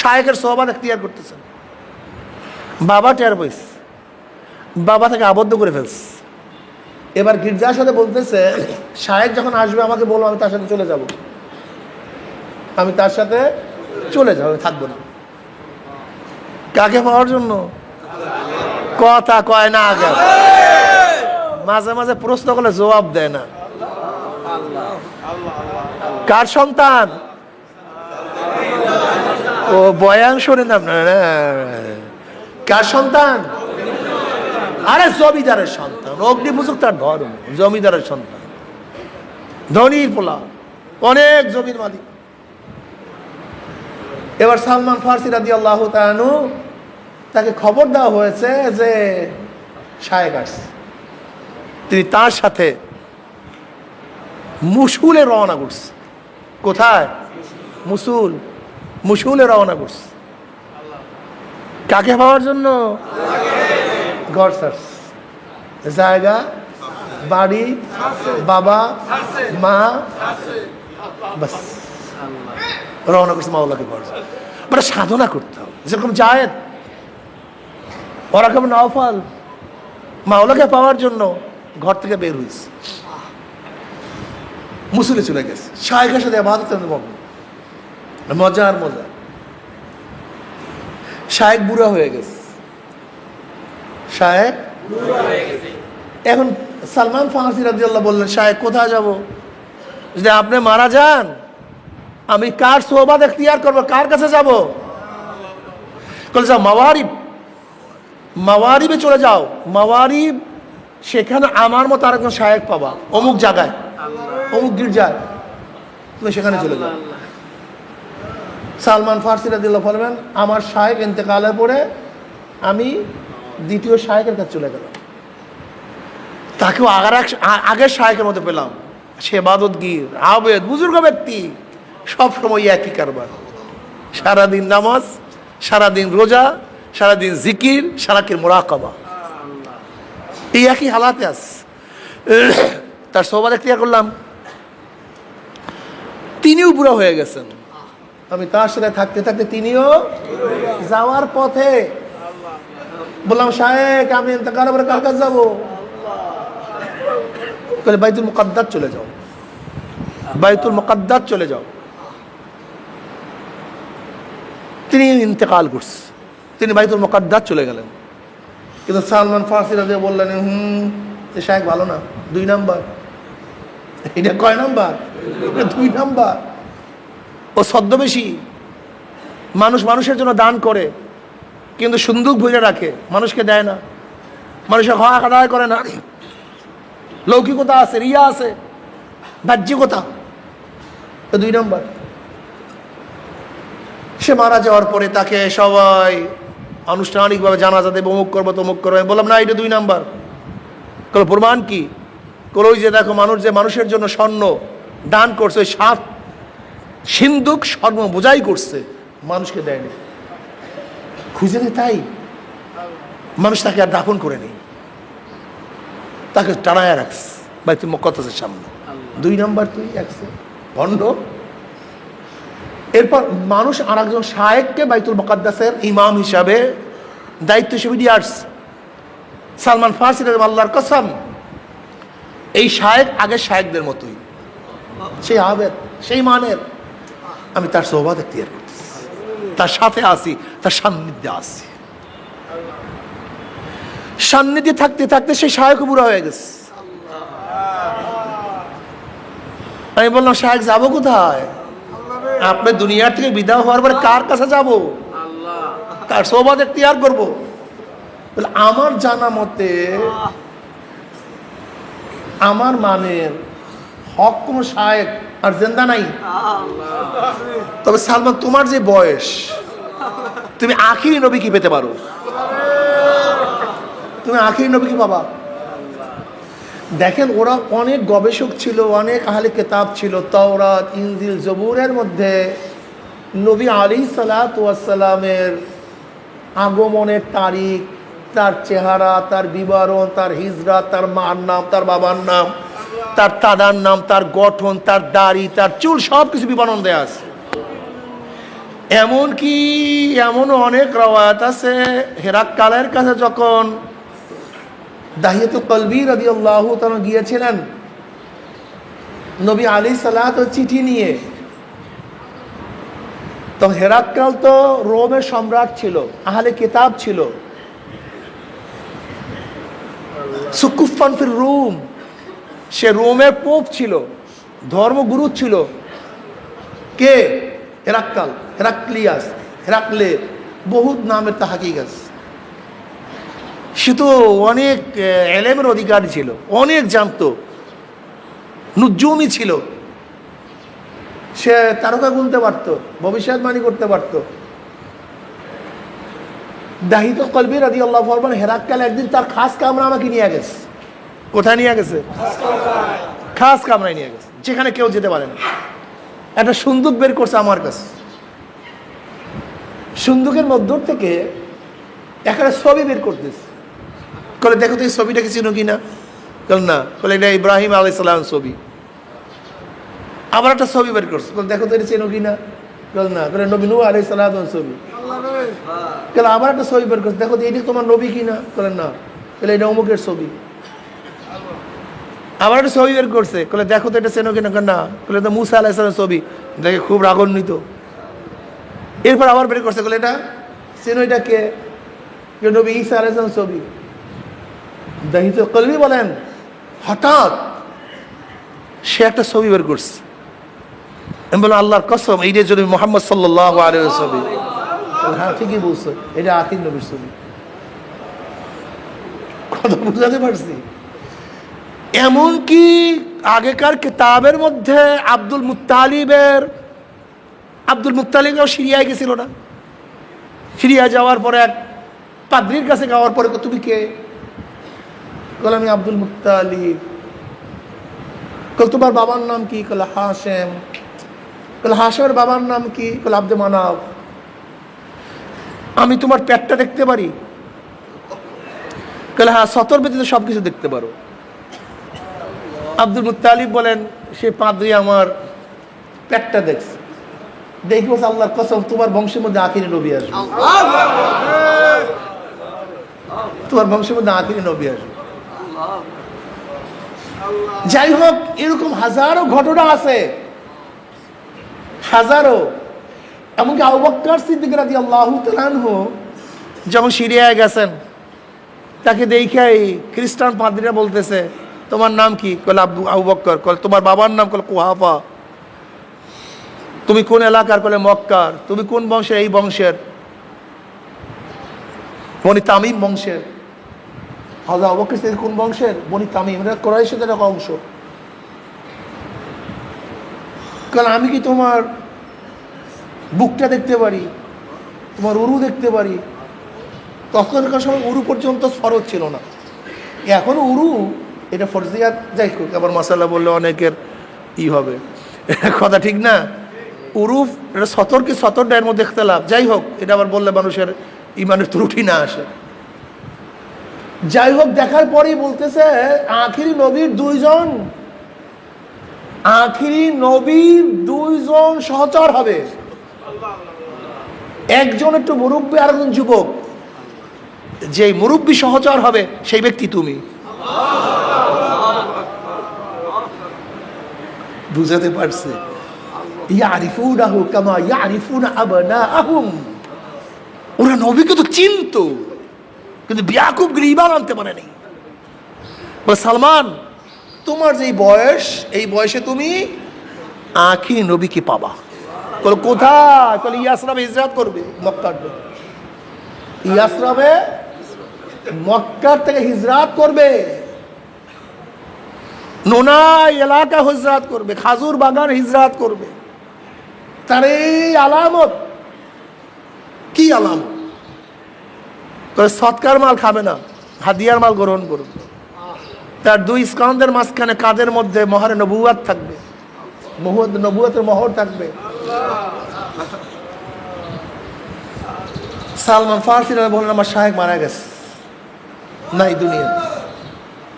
শায়েখের সোহবাত এখতিয়ার করতেছেন। বাবা টের পাইছে, বাবা তাকে আবদ্ধ করে ফেলছে। এবার গির্জার সাথে বলতেছে, শায়েখ যখন আসবে আমাকে বলো, আমি তার সাথে চলে যাব, আমি তার সাথে চলে যাবো, থাকবো না। কাকে পাওয়ার জন্য? কথা কয় না, আগে মাঝে মাঝে প্রশ্ন করলে জবাব দেয় না। কার সন্তান? ও বয়ান শোনেন আপনারা? কার সন্তান? আরে জমিদারের সন্তান। অগ্নিপূজক তার ধর্ম, জমিদারের সন্তান, ধনীর পোলা, অনেক জমির মালিক। এবার সালমান ফারসি রাদিয়াল্লাহু তাআলা আনহু, তাকে খবর দেওয়া হয়েছে যে শায়েখ আসছে। তিনি তার সাথে মুসুলে রওনা করছে। কোথায়? মুসুলে রওনা করছে। কাকে পাওয়ার জন্য? ঘর সার্চ, জায়গা, বাড়ি, বাবা, মা, বাস রওনা করছে মাওলাকে পাওয়ার জন্য। মানে সাধনা করতে হবে, যেরকম জায়েদ, ওরা কেমন নওফাল মাওলাকে পাওয়ার জন্য ঘর থেকে বের হয়েছে, মুসুলে চলে গেছে। শায়েখের সাথে ইবাদতের মগ্ন, মজা আর মজা। শায়েখ বুড়া হয়ে গেছে, শায়েখ এখন সালমান ফারসি রাদিয়াল্লাহু বললেন, শায়েখ কোথায় যাব? যদি আপনি মারা যান, আমি কার সোহবাত এখতিয়ার করবো, কার কাছে যাব? বলে যাও মাওয়ারিবে চলে যাও। মাওয়ারিব, সেখানে আমার মতো আরেকজন শায়েখ পাবা, অমুক জায়গায়, অমুক গির্জায়, তুমি সেখানে চলে যাও। সালমান ফারসি রাদিয়াল্লাহু বলবেন, আমার শায়েখ ইন্তেকালের পরে আমি দ্বিতীয় শায়েখের কাছে চলে গেলাম। তাকেও আগের শায়েখের মতো পেলাম, সে ইবাদতগীর, আবেদ, বুজুর্গ ব্যক্তি, সবসময় একই কারবার, সারাদিন নামাজ, সারাদিন রোজা, সারাদিন জিকির, সারাদিন মুরাকাবা, এই একই হালাতে আছে। তার সোহবাত এখতিয়ার করলাম। তিনিও বুড়া হয়ে গেছেন, আমি তার সাথে থাকতে থাকতে তিনিও যাওয়ার পথে বললাম, শায়েখ আমি ইন্তেকালের পরে কার কাছে যাবো? বলে বাইতুল মুকাদ্দাস চলে যাও, বাইতুল মুকাদ্দাস চলে যাও। তিনি ইন্তেকাল করছে, তিনি বাইতুল মুকাদ্দাস চলে গেলেন। কিন্তু সালমান ফারসি রাদিয়াল্লাহু বললেন, শায়েখ ভালো না, 2 নাম্বার। এটা কয় নাম্বার? 2 নাম্বার। ও ছদ্মবেশী, মানুষের জন্য দান করে, কিন্তু সুন্দুক ভরে রাখে, মানুষকে দেয় না, মানুষের হক আদায় করে না। লৌকিকতা আছে, রিয়া আছে, বাহ্যিকতা, 2 নাম্বার। সে মারা যাওয়ার পরে তাকে সবাই আনুষ্ঠানিকভাবে জানাজা দেবে, অমুক করবো তমুক করবো। আমি বললাম, না, এটা 2 নাম্বার। কোনো প্রমাণ কি? ওই যে দেখো, মানুষের জন্য স্বর্ণ দান করছে, 7 সিন্দুক স্বর্ণ বোঝাই করছে, মানুষকে দেয়নি, খুঁজে নেই, তাই মানুষ তাকে আর দাফন করে নেই, তাকে টানায় রাখছে বাইতুল মুকাদ্দাসের সামনে। 2 নাম্বার তুই একছে ভণ্ড। এরপর মানুষ আর একজন শায়েখকে বাইতুল মুকাদ্দাসের ইমাম হিসাবে দায়িত্ব হিসেবে দিয়ে আসছে। সালমান ফারসি আল্লাহর কসম, এই শায়েখ আগের শায়েখদের মতোই, সেই আবেদ, সেই মানের। আমি তার সোহবাত এখতিয়ার করতেছি, তার সাথে আসি, তার সান্নিধ্যে আসি। সান্নিধ্যে থাকতে থাকতে সেই শায়েখ বুড়া হয়ে গেছে। আমি বললাম, শায়েখ যাবো কোথায়? আপনি দুনিয়ার থেকে বিদায় হওয়ার পরে কার কাছে যাব, কার সোহবাত এখতিয়ার করব? বলে, আমার জানা মতে আমার মানের হক কোন শায়েখ আর জিন্দা নাই। তবে সালমান, তোমার যে বয়স, তুমি আখিরি নবী কি পেতে পারো? তুমি আখিরি নবী কি পাবা? দেখেন, ওরা অনেক গবেষক ছিল, অনেক আহলে কিতাব ছিল। তাওরাত, ইনজিল, জবুরের মধ্যে নবী আলাইহিসসালাতু ওয়াসসালামের আগমনের তারিখ, তার চেহারা, তার বিবরণ, তার হিজরত, তার মার নাম, তার বাবার নাম, তার দাদার নাম, তার গঠন, তার দাড়ি, তার চুল, সব কিছু বিবরণ দেয়া আছে। এমনকি এমনও অনেক রওয়ায়াত আছে, হেরাক্কালের কাছে যখন দাহিয়াতুল কলবি রাদিয়াল্লাহু তাআলা গিয়েছিলেন নবী আলাইহিস সালাত চিঠি নিয়ে, তো হেরাক্কাল তো রোমের সম্রাট ছিল, আহলে কিতাব ছিল, সুকুফান ফির রুম, সে রোমের পোপ ছিল, ধর্মগুরু ছিল। কে? হেরাক্কাল, হেরাক্লিয়াস, হেরাক্লে, বহুত নামের তাহাকিক আছে। সে তো অনেক এলেমের অধিকারী ছিল, অনেক জানতো, নুজ্জুমি ছিল, সে তারকা গুনতে পারত, ভবিষ্যৎবাণী করতে পারত। দাহিয়াতুল কলবি রাদিয়াল্লাহু আনহু হেরাক্কাল একদিন তার খাস কামরা আমাকে নিয়ে গেছে। কোথায় নিয়ে গেছে? খাস কামরায় নিয়ে গেছে, যেখানে কেউ যেতে পারে না। একটা সুন্দুক বের করছে আমার কাছে, সুন্দুকের মধ্য থেকে একটা ছবি বের করতেছে। বলে দেখো তো এই ছবিটাকে চিনো কিনা? বল না। বলে এটা ইব্রাহিম আলাইহিস সালামের ছবি। আবার একটা ছবি বের করছে, বলে দেখো তো এটা চিনো কিনা? বল না। বলে নবী নূহ আলাইহিস সালামের ছবি। বলে আবার একটা ছবি বের করছে, দেখো তো এটা তোমার নবী কিনা? বলে না। বলে এটা অমুকের ছবি। আবার একটা ছবি বের করছে, বলে দেখো তো এটা চেনো কিনা? না। বলে তো মুসা আলাইহিস সালামের ছবি। দেখে খুব রাগান্বিত। এরপর আবার বের করছে, বলে এটা চেনো, এটা কে? নবী ঈসা আলাইহিস সালামের ছবি। দাহিয়াতুল কলবি বলেন হঠাৎ সে একটা ছবি বের করছে। আমি বললাম আল্লাহর কসম এইটা যদি মুহাম্মদ সাল্লাল্লাহু আলাইহি ওয়াসাল্লাম। হ্যাঁ ঠিকই বলছো, এটা আখির নবীর ছবি। কথা বুঝাতে পারছি? এমনকি আগেকার কিতাবের মধ্যে আব্দুল মুত্তালিবও সিরিয়ায় গেছিল না? সিরিয়া যাওয়ার পরে এক পাদ্রীর কাছে যাওয়ার পরে, তুমি কে? বলে আমি আব্দুল মুত্তালিব। বলে তোমার বাবার নাম কি? বলে হাশেম। বলে হাশেমের বাবার নাম কি? বলে আব্দে মানাফ। আমি তোমার পেটটা দেখতে পারি? বলে হ্যাঁ, সতর ব্যতীত সব কিছু দেখতে পারো। আব্দুল মুত্তালিব বলেন সে পাদ্রী আমার পেটটা দেখছে। দেখি বলছে আল্লাহর কসম তোমার বংশের মধ্যে আখিরি নবী আসবে, তোমার বংশের মধ্যে আখিরি নবী আসবে। যাই হোক, এরকম হাজারো ঘটনা আছে, হাজারো। এমনকি আবু বকর সিদ্দিক রাদিয়াল্লাহু তাআলা আনহু যখন সিরিয়ায় গেছেন, তাকে দেখে খ্রিস্টান পাদ্রীরা বলতেছে তোমার নাম কি? কল আবু বকর। কল তোমার বাবার নাম? কল কুহাফা। তুমি কোন এলাকার? কলে মক্কার। তুমি কোন বংশের? এই বংশের, বনি তামিম বংশের। হযরত আবু বকর সিদ্দিক কোন বংশের? বনি তামিম, এরা কুরাইশের একটা অংশ। কারণ আমি কি তোমার বুকটা দেখতে পারি? তোমার উরু দেখতে পারি? তখনকার সময় উরু পর্যন্ত ফরজ ছিল না, এখনো উরু এটা ফরজিয়াত। যাই হোক, আবার মাসালা বললে অনেকের ই হবে, কথা ঠিক না। উরুফ এটা সতর কি সতরটা এর মধ্যে ইখতিলাফ। যাই হোক, এটা আবার বললে মানুষের ইমানের ত্রুটি না আসে। যাই হোক, দেখার পরেই বলতেছে আখিরি নবীর দুইজন সহচর হবে, একজন একটু মুরব্বী আর একজন যুবক। যে মুরব্বী সহচর হবে সেই ব্যক্তি তুমি। বুঝাতে পারছে? ইয়ারিফুনাহু কামা ইয়ারিফুনা আবনাআহুম। ওরা নবীকে তো চিনত, কিন্তু ইয়াকুব ঈমান আনতে পারেনি। বলে সালমান, তোমার যে বয়স, এই বয়সে তুমি আখিরি নবীকে পাবা। বলে কোথায়? বলে ইয়াসরাবে হিজরত করবে, মক্কার। ইয়াসরাবে মক্কার থেকে হিজরত করবে, নোনাই এলাকা হিজরত করবে, খাজুর বাগান হিজরত করবে। তার এই আলামত কি আলামত? সৎকার মাল খাবে না, হাদিয়ার মাল গ্রহণ করবে। তার দুই স্কন্ধের মাঝখানে কাঁধের মধ্যে মোহরে নবুয়াত থাকবে, নবুয়াতের মোহর থাকবে। সালমান ফারসি বললেন আমার শাহেক মারা গেছে, নাই দুনিয়া।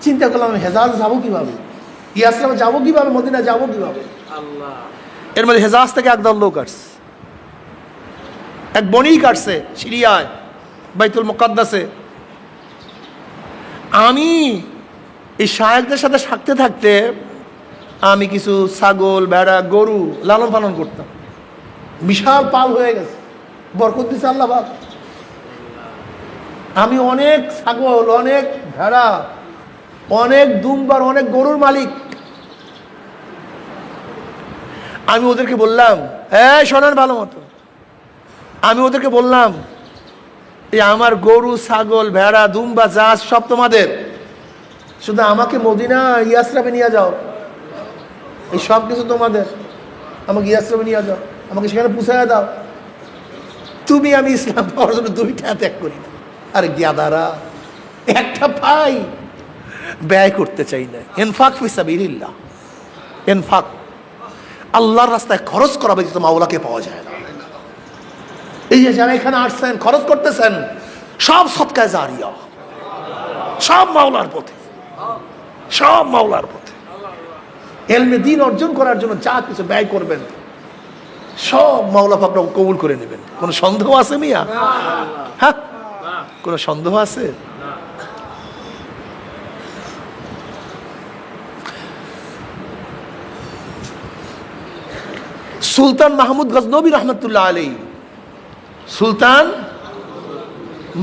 চিন্তা করলাম আমি হেজাজ যাবো কিভাবে, ইয়াসরাবে যাবো কিভাবে, মদিনা যাবো কিভাবে। এর মধ্যে হেজাজ থেকে একদল লোক আসছে, এক বনিক আসছে সিরিয়ায় বাইতুল মুকাদ্দাসে। আমি এই শায়েখদের সাথে থাকতে থাকতে আমি কিছু ছাগল, ভেড়া, গরু লালন পালন করতাম। বিশাল পাল হয়ে গেছে, বরকত দিছে আল্লাহ পাক। আমি অনেক ছাগল, অনেক ভেড়া, অনেক দুম্বার, অনেক গরুর মালিক। আমি ওদেরকে বললাম, শোনেন ভালো মতো, আমি ওদেরকে বললাম এই আমার গরু, ছাগল, ভেড়া, দুম্বা, জাহাজ সব তোমাদের, শুধু আমাকে মদিনা ইয়াসরাবে নিয়ে যাও, এই সব কিছু তোমাদের, আমাকে ইয়াসরাবে নিয়ে যাও, আমাকে সেখানে পুষায় দাও। তুমি আমি ইসলাম পাওয়ার জন্য দুইটা ত্যাগ করি না। আরে গিয়াদারা, একটা পাই ব্যয় করতে চাই না। ইনফাক ফি সাবিলিল্লাহ, ইনফাক আল্লাহর রাস্তায় খরচ করা ব্যতীত মাওলাকে পাওয়া যায় না। এই যে যারা এখানে আসছেন, খরচ করতেছেন, সব সদকায়ে জারিয়া, সব মাওলার পথে, সব মাওলার পথে। ইলমে দ্বীন অর্জন করার জন্য যা কিছু ব্যয় করবেন সব মাওলা পাক কবুল করে নেবেন। কোনো সন্দেহ আছে মিয়া? হ্যাঁ, কোনো সন্দেহ আছে? সুলতান মাহমুদ গজনবী রহমতুল্লাহ আলাইহি, সুলতান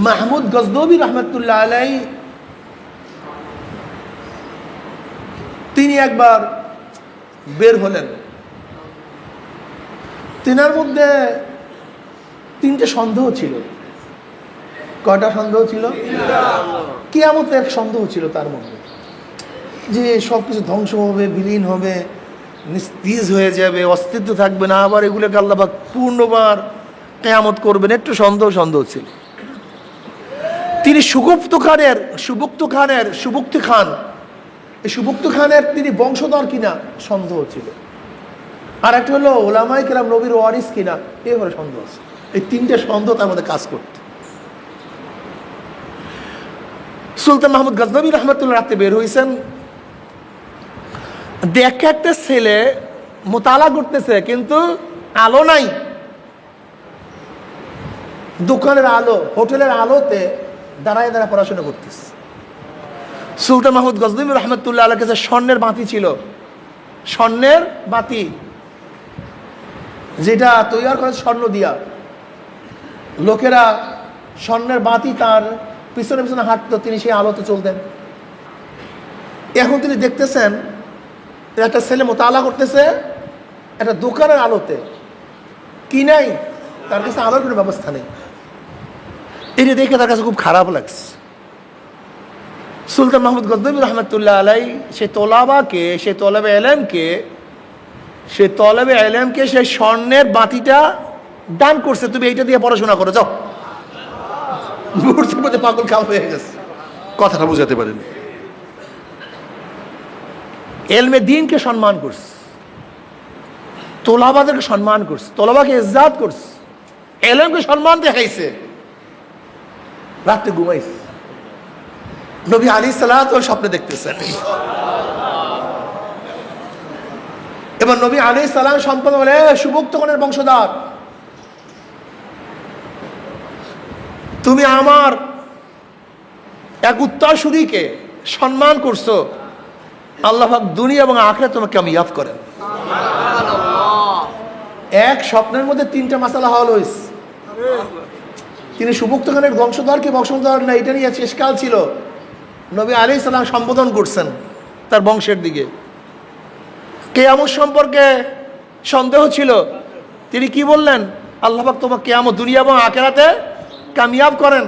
মাহমুদ গজনবী রহমতুল্লাহ আলাইহি, তিনি একবার বের হলেন। তিনার মধ্যে তিনটে সন্দেহ ছিল। কয়টা সন্দেহ ছিল? কিয়ামতের সন্দেহ ছিল তার মধ্যে, যে সব কিছু ধ্বংস হবে, বিলীন হবে, নিস্তেজ হয়ে যাবে, অস্তিত্ব থাকবে না, আবার এগুলোকে আল্লাহ পাক পূর্ণবার কিয়ামত করবেন। একটু সন্দেহ ছিল। তিনি সুবক্ত খানের তিনি বংশধর কিনা সন্দেহ ছিল। আর একটা হলো ওলামায়ে কেরাম নবীর ওয়ারিস কিনা, এই হলো সন্দেহ আছে। এই তিনটে সন্দেহ তার মধ্যে কাজ করত। সুলতান মাহমুদ গজনবী রহমতুল্লাহ রাতে বের হয়েছেন, দেখে একটা ছেলে মোতালা করতেছে, কিন্তু আলো নাই, দোকানের আলো, হোটেলের আলোতে দাঁড়ায় দাঁড়ায় পড়াশোনা করতেছে। সুলতান মাহমুদ গজনবী রহমতুল্লাহ আলাইহির কাছে স্বর্ণের বাতি ছিল, স্বর্ণের বাতি, যেটা তৈরি করে স্বর্ণ দিয়া। লোকেরা স্বর্ণের বাতি তার পিছনে পিছনে হাঁটতো, তিনি সেই আলোতে চলতেন। এখন তিনি দেখতেছেন একটা ছেলে মোতালা করতেছে একটা দোকানের আলোতে, কি নাই, তার কাছে আলোর কোনো ব্যবস্থা নেই। এটা দেখে তার কাছে খুব খারাপ লাগছে। সুলতান মাহমুদ গজনবী রহমতুল্লাহ আলাইহি সে তলাবে এলেমকে সেই স্বর্ণের বাতিটা দান করছে, তুমি এইটা দিয়ে পড়াশোনা করো, যাও। মুহূর্তের মধ্যে পাগল খাওয়া হয়ে গেছে। কথাটা বুঝাতে পারেনি। এলমে দ্বীনকে সম্মান করছে, তোলাবাদেরকে সম্মান করছে, তোলাবাকে ইজ্জত করছে, এলেমকে সম্মান দেখাইছে। রাত্রে ঘুমাইছে, নবী আলাইহিস সালাত ওয়াস স্বপ্নে দেখতেছেন। এবার নবী আলাইহিস সালাম সম্পদ বলে, সুবক্তগণের বংশধর, তুমি আমার এক উত্তরসূরিকে সম্মান করছো, আল্লাহ পাক দুনিয়া এবং আখিরাতে তোমাকে কামিয়াব করেন। এক স্বপ্নের মধ্যে তিনটা মাসালা হল হয়েছে। তিনি সুবক্তগণের বংশধরকে বংশধর না, এটা নিয়ে শেষকাল ছিল। নবী আলাইহিস সালাম সম্বোধন করছেন তার বংশের দিকে। কিয়ামত সম্পর্কে সন্দেহ ছিল, তিনি কি বললেন? আল্লাহ পাক তোমাকে কিয়ামত দুনিয়া এবং আখিরাতে কামিয়াব করেন।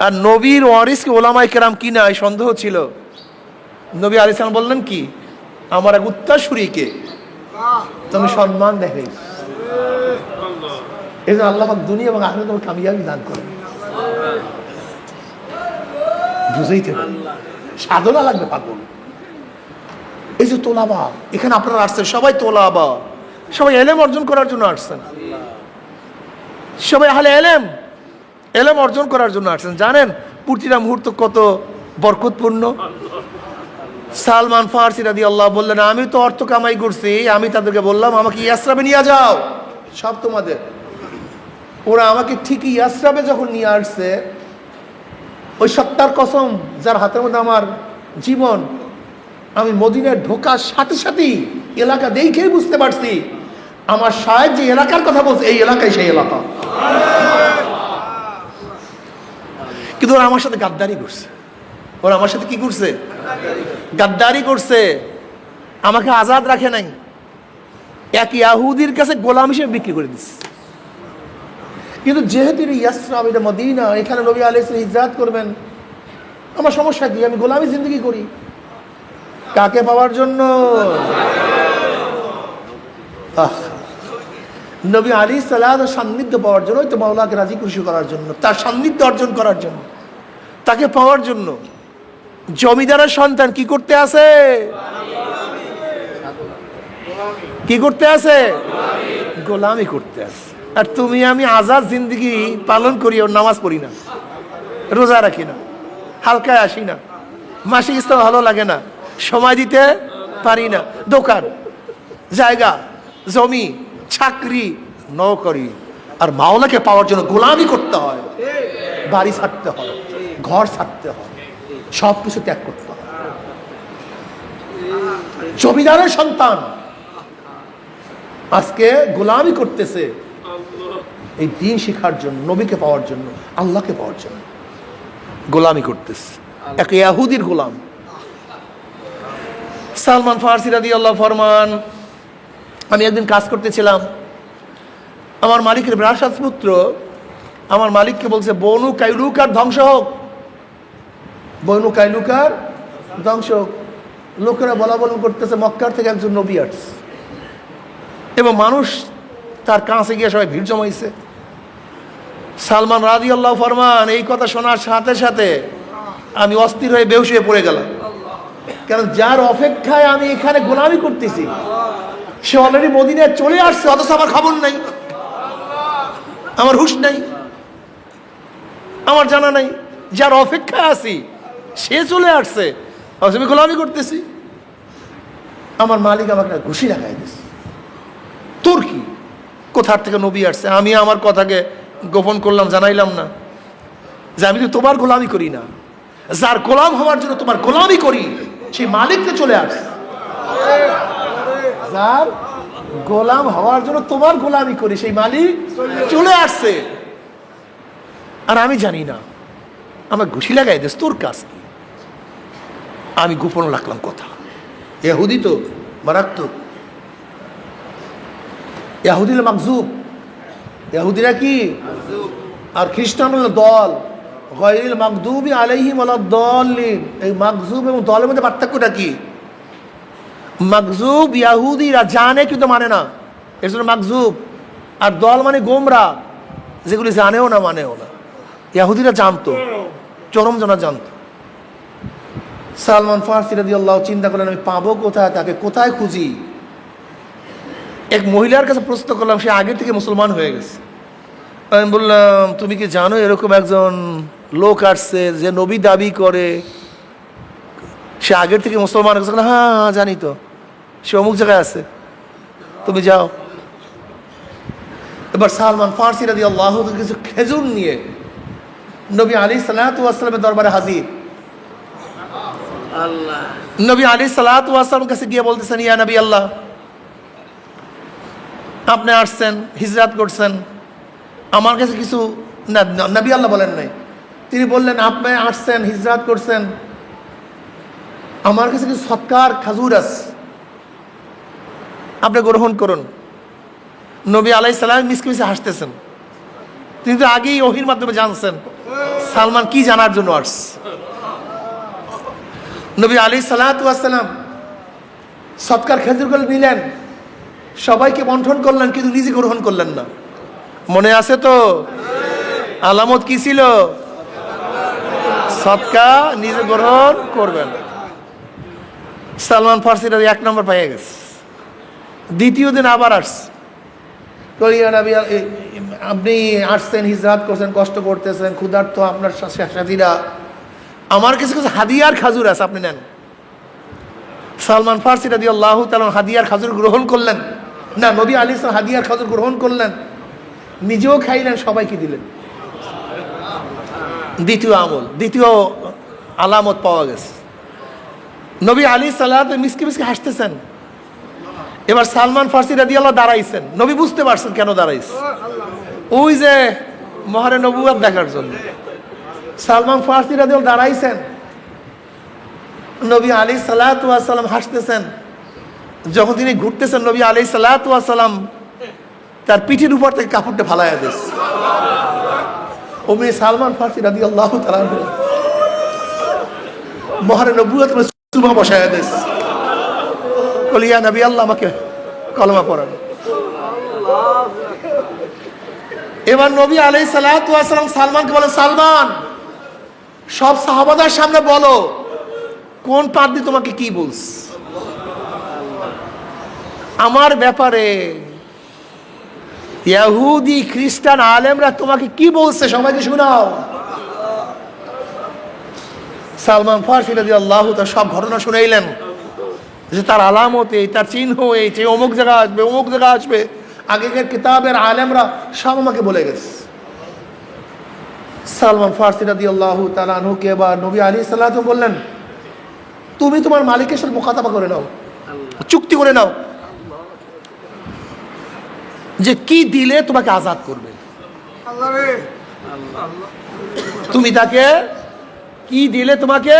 আর নবীর ওয়ারিসকে ওলামায়ে কেরাম কিনা, এই সন্দেহ ছিল। নবী আলাইহিস সালাম বললেন কি, আমার এক উত্তরসূরিকে তুমি সম্মান দেখাইছ, এই জন্য আল্লাহ পাক দুনিয়া এবং আখিরাতে তোমাকে কামিয়াবি দান করেন। বুঝাইতে পারি, সাধনা লাগবে পাগল। এই যে তোলাবা, এখানে আপনারা আসছেন সবাই তোলাবা, সবাই এলেম অর্জন করার জন্য আসছেন, সবাই আহলে এলেম অর্জন করার জন্য আসছেন। জানেন প্রতিটা মুহূর্ত কত বরকতপূর্ণ। সালমান ফারসি রাদিয়াল্লাহু বললেন, আমি তো অর্থ কামাই করছি, আমি তাদেরকে বললাম আমাকে ইয়াসরাবে নিয়ে যাও, সব তোমাদের। ওরা আমাকে ঠিকই ইয়াসরাবে যখন নিয়ে আসছে, ওই সত্তার কসম যার হাতের মধ্যে আমার জীবন, আমি মদিনায় ঢোকার সাথে সাথেই এলাকা দেখেই বুঝতে পারছি আমার সাহেব যে এলাকার কথা বলছে এই এলাকায় সেই এলাকা। কিন্তু ওরা আমার সাথে গাদ্দারি করছে। ওরা আমার সাথে কি করছে? গাদ্দারি করছে। আমাকে আজাদ রাখে নাই, এক ইয়াহুদির কাছে গোলাম হিসেবে বিক্রি করে দিচ্ছে। কিন্তু যেহেতু এটা ইয়াসরাব, এটা মদিনা, এখানে নবী আলাইহিস সালাম হিজরত করবেন, আমার সমস্যা কি? আমি গোলামি জিন্দগি করি। কাকে পাওয়ার জন্য? নবী আলাইহিস সালামের সান্নিধ্য পাওয়ার জন্য, তো মাওলাকে রাজি খুশি করার জন্য, তার সান্নিধ্য অর্জন করার জন্য, তাকে পাওয়ার জন্য। জমিদারের সন্তান কি করতে আছে? কি করতে আছে? গোলামি করতে আছে। আর তুমি আমি আজাদ জিন্দগি পালন করি, ওর নামাজ পড়ি না, রোজা রাখি না, হালকায় আসি না, মাসিক ইসলাম ভালো লাগে না, সময় দিতে পারি না, দোকান, জায়গা, জমি, চাকরি, নৌকরি। আর মাওলাকে পাওয়ার জন্য গোলামি করতে হয়, বাড়ি ছাড়তে হয়, ঘর ছাড়তে হয়, সব কিছু ত্যাগ করতে হয়। জমিদারের সন্তান আজকে গোলামি করতেছে এই দিন শিখার জন্য, নবীকে পাওয়ার জন্য, আল্লাহকে পাওয়ার জন্য গোলামি করতেছে। এক ইহুদির গোলাম। সালমান ফারসি রাদিয়াল্লাহু ফরমান, আমি একদিন কাজ করতেছিলাম, আমার মালিকের বিরাট পুত্র আমার মালিককে বলছে, বনু কাইলুকার ধ্বংস হোক, বনু কাইলুকার ধ্বংস হোক। লোকেরা বলা করতেছে মক্কার থেকে একজন নবী আসছে, এবং মানুষ তার কাছে গিয়ে সবাই ভিড় জমাইছে। সালমান রাদিয়াল্লাহু ফরমান, এই কথা শোনার সাথে সাথে আমি অস্থির হয়ে বেহুশ হয়ে পড়ে গেলাম। কারণ যার অপেক্ষায় আমি এখানে গোলামি করতেছি সে অলরেডি মদিনায় চলে আসছে, অথচ আমার খবর নাই, আমার হুঁশ নাই, আমার জানা নাই। যার অপেক্ষায় আছি সে চলে আসছে, অথচ আমি গোলামি করতেছি। আমার মালিক আমাকে ঘুষি লাগাই দিচ্ছে, তোর কি? কোথার থেকে নবী আসছে? আমি আমার কথাকে গোপন করলাম, জানাইলাম না যে আমি তো তোমার গোলামি করি না, যার গোলাম হওয়ার জন্য তোমার গোলামি করি সেই মালিককে চলে আসছে। যার গোলাম হওয়ার জন্য তোমার গোলামি করি সেই মালিক চলে আসছে, আর আমি জানি না। আমার ঘুষি লাগাই দিস, তোর কাজ কি? আমি গোপন রাখলাম কথা। ইহুদি তো মারাত্মক, ইহুদিরা মাকজুব, ইহুদিরা কি? আর খ্রিস্টান হলো দল, গায়রিল মাগদুবি আলাইহিম ওয়ালাদ-দাল্লিন। এই মাকজুব এবং দলের মধ্যে পার্থক্যটা কি? মাকজুব ইহুদিরা জানে কিন্তু মানে না, এর জন্য মাকজুব। আর দল মানে গোমরা, যেগুলি জানেও না মানেও না। ইহুদিরা জানতো, চরম জানা জানতো। সালমান ফারসি রাদিয়াল্লাহু চিন্তা করলেন, আমি পাবো কোথায় তাকে, কোথায় খুঁজি? এক মহিলার কাছে প্রশ্ন করলাম, সে আগে থেকে মুসলমান হয়ে গেছে। আমি বললাম, তুমি কি জানো এরকম একজন লোক আসছে যে নবী দাবি করে, সে আগের থেকে মুসলমান হয়ে গেছে? হ্যাঁ হ্যাঁ জানি তো, সে অমুক জায়গায় আছে, তুমি যাও। এবার সালমান ফারসি রাদিয়াল্লাহু কিছু খেজুর নিয়ে নবী আলাইহিস সালাতু ওয়াস সালামের দরবারে হাজির। নবী আলাইহিস সালাতু ওয়াস সালামের কাছে গিয়ে বলতেছেন, ইয়া নবী আল্লাহ, আপনি আসছেন, হিজরত করছেন, আমার কাছে কিছু না। নবী আল্লাহ বলেন নাই, তিনি বললেন, আপনি আসছেন, হিজরত করছেন, আমার কাছে কিছু সৎকার খাজুর আছে, আপনি গ্রহণ করুন। নবী আলাইহিস সালাম মিসকে মিসকে হাসতেছেন। তিনি তো আগেই ওহীর মাধ্যমে জানছেন সালমান কি জানার জন্য আসছে। নবী আলাইহিস সালাতু ওয়াস সালাম সৎকার খেজুরগুলো নিলেন, সবাইকে বন্টন করলেন, কিন্তু নিজে গ্রহণ করলেন না। মনে আছে তো আলামত কি ছিল? সৎকা নিজে গ্রহণ করবেন। সালমান ফারসিরা 1 নম্বর পেয়ে গেছে। দ্বিতীয় দিন আবার আসছে, আপনি আসছেন, হিজরত করছেন, কষ্ট করতেছেন, ক্ষুধার্ত আপনার সাথীরা, আমার কাছে কিছু হাদিয়ার খাজুর আছে, আপনি নেন। সালমান ফারসি রাদিয়াল্লাহু তাআলা হাদিয়ার খাজুর গ্রহণ করলেন না, নবী আলাইহিস সালাম হাদিয়ার খাজুর গ্রহণ করলেন। নিজেও খাইলেন, সবাইকে দিলেন। দ্বিতীয় আমল, দ্বিতীয় আলামত পাওয়া গেছে। নবী আলাইহিস সালাত মিসকে মিসকে হাসতেছেন। এবার সালমান ফার্সি রাদিয়াল্লাহু দাঁড়াইছেন। নবী বুঝতে পারছেন কেন দাঁড়াইছে, ওই যে মহারে নবুয়ত দেখার জন্য। সালমান ফার্সি রাদিয়াল্লাহু দাঁড়াইছেন, নবী আলাইহিস সালাতু ওয়াস সালাম হাসতেছেন। যখন তিনি ঘুরতেছেন, নবী আলাইহিস সালাতু ওয়াস সালাম তার পিঠের উপর থেকে কাপড়টা ফালাইয়া দিয়েছে। ওমনি সালমান ফার্সি রাদিয়াল্লাহু তাআলা মহারে নবুয়ত সুবহা বসায়া দিয়েছে। বলি, ইয়া নবী আল্লাহ, আমাকে কলমা পড়ান। এবার নবী আলাইহিস সালাতু ওয়াস সালাম সালমানকে বলে, সালমান, সব সাহাবাদের সামনে বলো কোন পাদ্রী তোমাকে কি বলছে আমার ব্যাপারে। ইহুদি খ্রিস্টান আলেমরা তোমাকে কি বলছে, সবাইকে শোনাও। সালমান ফার্সি রাদিয়াল্লাহু তাআলা সব ঘটনা শুনাইলেন, যে তার আলামত এই, তার চিহ্ন এই, যে অমুক জায়গা আসবে, অমুক জায়গা আসবে। আগেকার কিতাবের আলেমরা সব আমাকে বলে গেছে। সালমান ফার্সি রাদিয়াল্লাহু তাআলা আনহুকে এবার নবী আলাইহিস সালাতু বললেন, তুমি তোমার মালিকের সাথে মুখাতাবা করে নাও, চুক্তি করে নাও যে কি দিলে তোমাকে আজাদ করবে। তুমি তাকে কি দিলে তোমাকে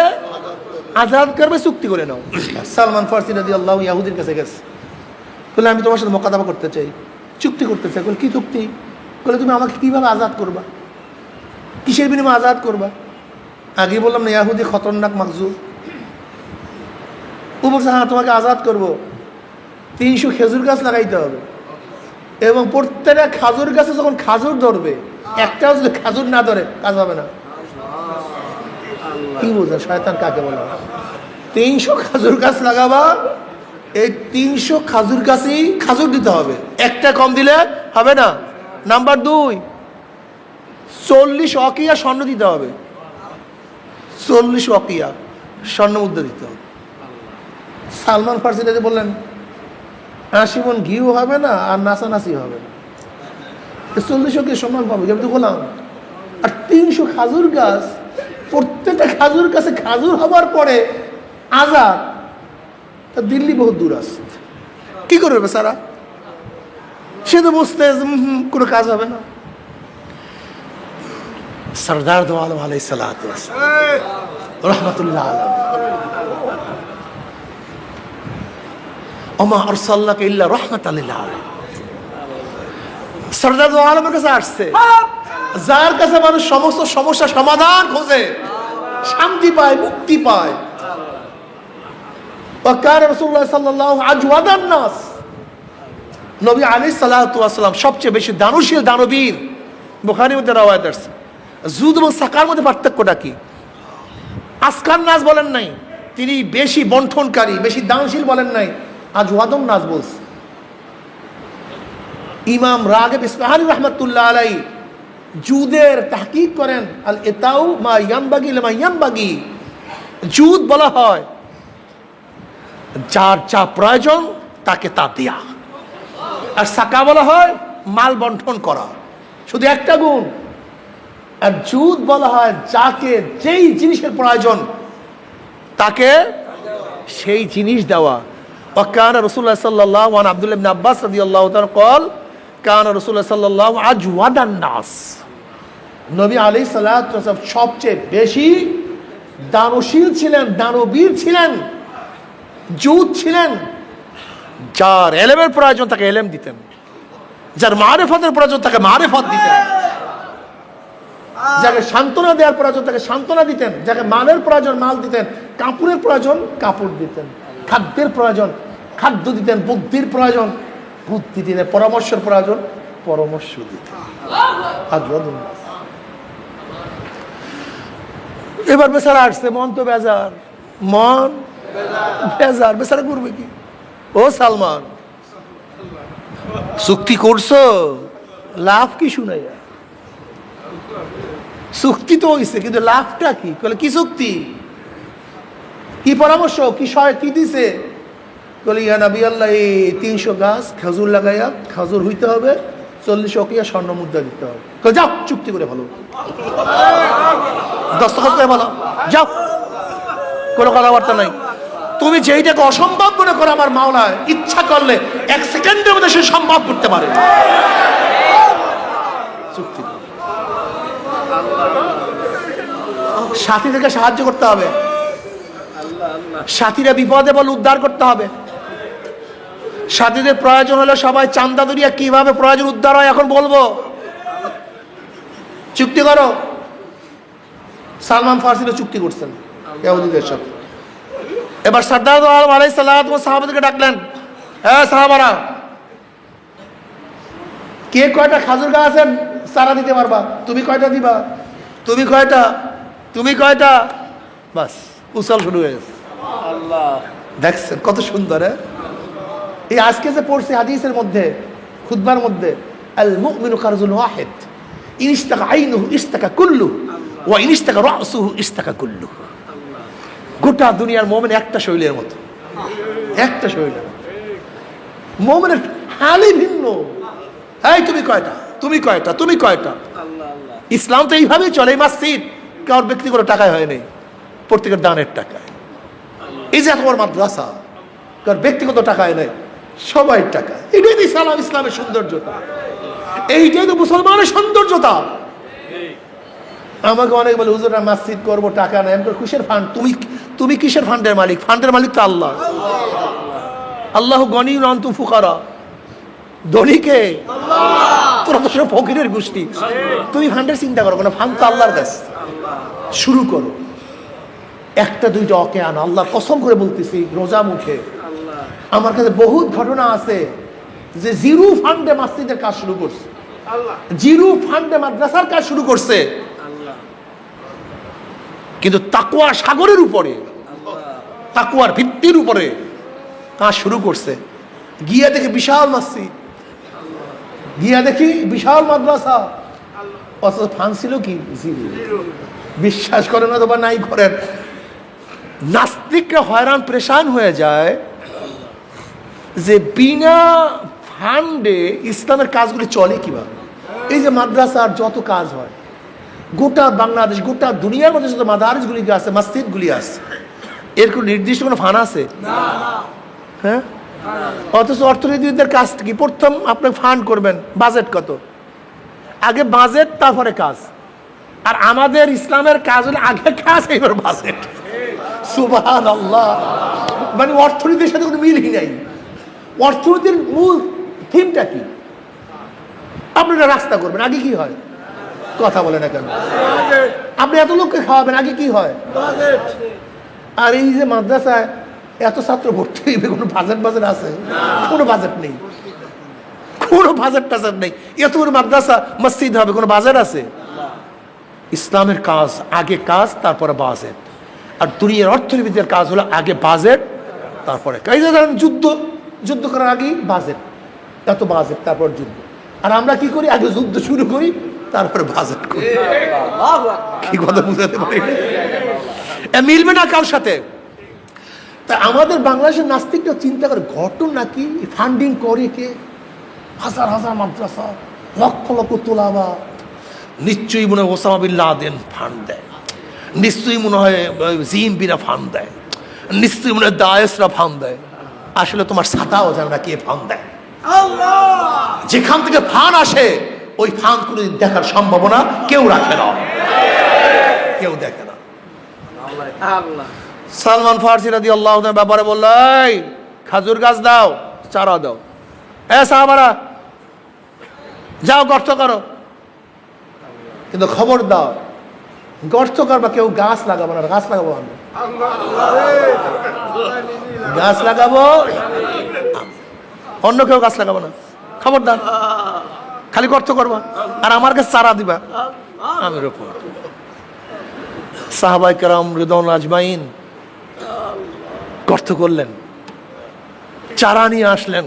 আজাদ করবে, চুক্তি করে নাও। সালমান ফার্সি রাদিয়াল্লাহু ইহুদির কাছে গেছে, বলে, আমি তোমার সাথে মুখাতাবা করতে চাই, চুক্তি করতে চাই। বলে, কি চুক্তি? বলে, তুমি আমাকে কিভাবে আজাদ করবা, কিসের বিনিময়ে আজাদ করবা? আগে বললাম না, ইহুদি খতরনাক মাকজুব। ও বলছে, হ্যাঁ, তোমাকে আজাদ করবো। 300 খেজুর গাছ লাগাইতে হবে, এবং প্রত্যেকটা খাজুর গাছে যখন খাজুর ধরবে, একটাও যদি খাজুর না ধরে কাজ হবে না। কি বোঝা শয়তান কাকে বলা? 300 খাজুর গাছ লাগাবা, এই 300 খাজুর গাছেই খাজুর দিতে হবে, একটা কম দিলে হবে না। নাম্বার 2, 40 অকিয়া স্বর্ণ দিতে হবে, 40 অকিয়া স্বর্ণ মুদ্রা দিতে হবে। সালমান ফার্সি বললেন, 80 মণ ঘিও হবে না, আর নাচানাচি হবে না, 40 অকিয়া সম্মান পাবে, আমি তো বললাম। আর 300 খাজুর গাছ, প্রত্যেকটা খাজুর গাছে খাজুর হবার পরে আজাদ, তা দিল্লি বহুত দূর আছে, কি করবে বেচারা? সে তো বুঝতে কোনো কাজ হবে না। সরদার দো আলম আলাইহিস সালাতু ওয়াস সালাম রাহমাতুল্লাহ আলাইহি, ওমা আরসালনাকা ইল্লা রাহমাতাল লিল আলামিন। সরদার দো আলমের কাছে আসছে, যার কাছে মানুষ সমস্ত সমস্যা সমাধান খোঁজে, শান্তি পায়, মুক্তি পায়। ওয়াকান রাসূলুল্লাহ সাল্লাল্লাহু আজওয়াদান নাস, নবী আলাইহিস সালাতু ওয়াস সালাম সবচেয়ে বেশি দানশীল, দানবীর। বুখারীর মধ্যে রওয়ায়াত আছে। জুদ এবং সাকার মধ্যে পার্থক্যটা কি? আসকান নাস বলেন নাই, তিনি বেশি বন্টনকারী, বেশি দানশীল বলেন নাই, আজওয়াদুন নাস বলছে। ইমাম রাগিব ইসফাহানি রাহমাতুল্লাহ আলাইহি জুদের তাহকিক করেন, আল ইতাউ মা ইয়ানবাগি লিমা ইয়ানবাগি। জুদ বলা হয় যার যা প্রয়োজন তাকে তা দেয়া, আর সাকা বলা হয় মাল বন্টন করা, শুধু একটা গুণ। আর জুদ বলা হয় যাকে যেই জিনিসের প্রয়োজন তাকে সেই জিনিস দেওয়া। ওয়াকান রাসূলুল্লাহ সাল্লাল্লাহু আন আব্দুল্লাহ ইবনে আব্বাস রাদিয়াল্লাহু তাআলা قال কান রাসূলুল্লাহ সাল্লাল্লাহু আজওয়াদান নাস, নবী আলাইহিস সালাতু ওয়াস সালাম সবচেয়ে বেশি দানশীল ছিলেন, দানবীর ছিলেন, জুদ ছিলেন। যার ইলমের প্রয়োজন তাকে ইলম দিতেন, যার মারিফতের প্রয়োজন তাকে মারিফত দিতেন, যাকে সান্ত্বনা দেওয়ার প্রয়োজন তাকে সান্ত্বনা দিতেন, যাকে মালের প্রয়োজন মাল দিতেন, কাপড়ের প্রয়োজন কাপড় দিতেন, খাদ্যের প্রয়োজন খাদ্য দিতেন, বুদ্ধির প্রয়োজন বুদ্ধি দিতেন, পরামর্শের প্রয়োজন পরামর্শ দিতেন। এবার বেচারা আসছে, মন তো বেজার, মন বেজার, বেচারা করবে কি? ও সালমান, চুক্তি করছো, লাভ কি শুনাইয়া? চুক্তি তো হয়েছে, কিন্তু লাভটা কি? বলে, কি চুক্তি, কি পরামর্শ, কি কি দিছে? বলে, ইয়া নবী আল্লাহ, এই 300 গাছ খাজুর লাগাইয়া খাজুর হইতে হবে, 40 ওকিয়া স্বর্ণ মুদ্রা দিতে হবে। যাও চুক্তি করে ভালো, দস্তখত করে ভালো, যাও, কোনো কথাবার্তা নাই। তুমি যেইটাকে অসম্ভব মনে করো, আমার মাওলা ইচ্ছা করলে 1 সেকেন্ডের মধ্যে সে সম্ভব করতে পারে। চুক্তি, সাথীদেরকে সাহায্য করতে হবে, সাথীরা বিপদে বলে উদ্ধার করতে হবে। সাথীদের প্রয়োজন হলে সবাই চান্দা দরিয়া, কিভাবে প্রয়োজন উদ্ধার হয় এখন বলবো। চুক্তি করো। সালমান ফার্সিরা চুক্তি করছেন ইহুদিদের সাথে। এবার সরদার দো আলম আলাইহিস সালাত ওয়া সাহাবাদেরকে ডাকলেন, হ্যাঁ সাহাবারা, কে কয়টা খাজুর গাছ আছে চারা দিতে পারবা? তুমি কয়টা দিবা? তুমি কয়টা? তুমি কয়টা? বাস উসাল শুরু হয়ে গেছে। দেখছেন কত সুন্দর। এই আজকে যে পড়ছি হাদিসের মধ্যে, খুতবার মধ্যে, আল মুমিনু কারজুল ওয়াহিদ, ইন ইশতাকা আইনুহু ইশতাকা কুল্লুহু ওয়া ইন ইশতাকা রাসুহু ইশতাকা কুল্লুহু। গোটা দুনিয়ার মুমিন একটা শৈলের মতো, একটা শৈল। মুমিনের হালই ভিন্ন। এই তুমি কয়টা? তুমি কয়টা? তুমি কয়টা? ইসলাম তো এইভাবেই চলে। এই মসজিদ কারোর ব্যক্তিগত টাকায় হয় নাই, প্রত্যেকের দানের টাকায়। এই যে তোমার মাদ্রাসা কারোর ব্যক্তিগত টাকায় নেই, সবাই টাকা। এটাই তো ইসলাম, ইসলামের সৌন্দর্যতা, এইটাই তো মুসলমানের সৌন্দর্যতা। আমাকে অনেক বলে হুজুর মসজিদ করবো, টাকা নেই। আমি কিসের ফান্ড? তুমি কিসের ফান্ডের মালিক? ফান্ডের মালিক তো আল্লাহ। আল্লাহ গনিউন ওয়া আনতুম ফুকারা। ধনীকে তোরা তো সব ফকিরের গোষ্ঠী। তুমি ফান্ডের চিন্তা করো না, ফান্ড তো আল্লাহর কাছে। শুরু করো, একটা দুইটা অকে আনো। আল্লাহ কসম করে বলতেছি রোজা মুখে, আমার কাছে বহুত ঘটনা আছে যে জিরো ফান্ডে মসজিদের কাজ শুরু করছে, জিরো ফান্ডে মাদ্রাসার কাজ শুরু করছে, কিন্তু তাকওয়া সাগরের উপরে, তাকওয়ার ভিত্তির উপরে কাজ শুরু করছে। গিয়া দেখি বিশাল মসজিদ, গিয়া দেখি বিশাল মাদ্রাসা, অথচ ফান্ড ছিল কি জিরো। বিশ্বাস করেন অথবা নাই করেন, নাস্তিকরা হয়রান পরেশান হয়ে যায় যে বিনা ফান্ডে ইসলামের কাজগুলি চলে কিভাবে। এই যে মাদ্রাসার যত কাজ হয় গোটা বাংলাদেশ, গোটা দুনিয়ার মধ্যে যত মাদারিসগুলি আছে, মসজিদগুলি আছে, এর কোনো নির্দিষ্ট কোনো ফান্ড আছে? হ্যাঁ, অথচ অর্থনীতিবিদদের কাজ কি? প্রথম আপনি ফান্ড করবেন, বাজেট কত? আগে বাজেট তারপরে কাজ। আর আমাদের ইসলামের কাজ হলে আগে কাজ এবার বাজেট। সুবহানাল্লাহ। মানে অর্থনীতির সাথে কোনো মিলই নাই। অর্থনীতির মূল থিমটা কি? আপনারা রাস্তা করবেন, আগে কি হয়? কথা বলে না কেন? আপনি এত লোককে খাওয়াবেন, আগে কি হয়? আর এই যে মাদ্রাসায় এত ছাত্র ভর্তি হইবে, কোনো বাজেট আছে? কোনো বাজেট নেই, কোনো বাজেট টাজেট নেই। এত বড় মাদ্রাসা মসজিদ হবে, কোনো বাজেট আছে? ইসলামের কাজ আগে কাজ, তারপরে বাজেট। আর দুনিয়ার অর্থনীতির কাজ হলো আগে বাজেট তারপরে কাজ। ধরেন যুদ্ধ করার আগেই বাজেট, এত বাজেট তারপর যুদ্ধ। আর আমরা কি করি? আগে যুদ্ধ শুরু করি, তারপরে বাজেট করি। কি কথা বুঝাতে পারি? মিলবে না কারোর সাথে। তা আমাদের বাংলাদেশের নাস্তিকরা চিন্তা করে, ঘটনা কি? ফান্ডিং করে কে? হাজার হাজার মাদ্রাসা, লক্ষ লক্ষ তোলাবা। নিশ্চয়ই মনে হয় ওসামা বিন লাদেন ফান্ড দেয়, নিশ্চয়ই মনে হয় জিএমপিরা ফান্ড দেয়, নিশ্চয়ই মনে হয় দায়েশরা ফান্ড দেয়। আসলে তোমার ছাতাও জানে না কে ফান্ড দেয়। যেখান থেকে ফান্ড আসে ওই ফান্ড কোনোদিন দেখার সম্ভাবনা কেউ রাখে না, কেউ দেখে না। সালমান ফার্সি রাদিয়াল্লাহু আনহু ব্যাপারে বলল, এই খাজুর গাছ দাও, চারা দাও। সাহাবারা যাও গর্ত করো, কিন্তু খবর দাও গর্ত করবা, কেউ গাছ লাগাবো না। গাছ লাগাবো আমি, গাছ লাগাবো, অন্য কেউ গাছ লাগাবো না। খবরদার, খালি গর্ত করবা আর আমার কাছে চারা দিবা, আমি রোপণ। সাহাবায়ে কেরাম রিদওয়ানুল্লাহ আজমাইন গর্ত করলেন, চারা নিয়ে আসলেন।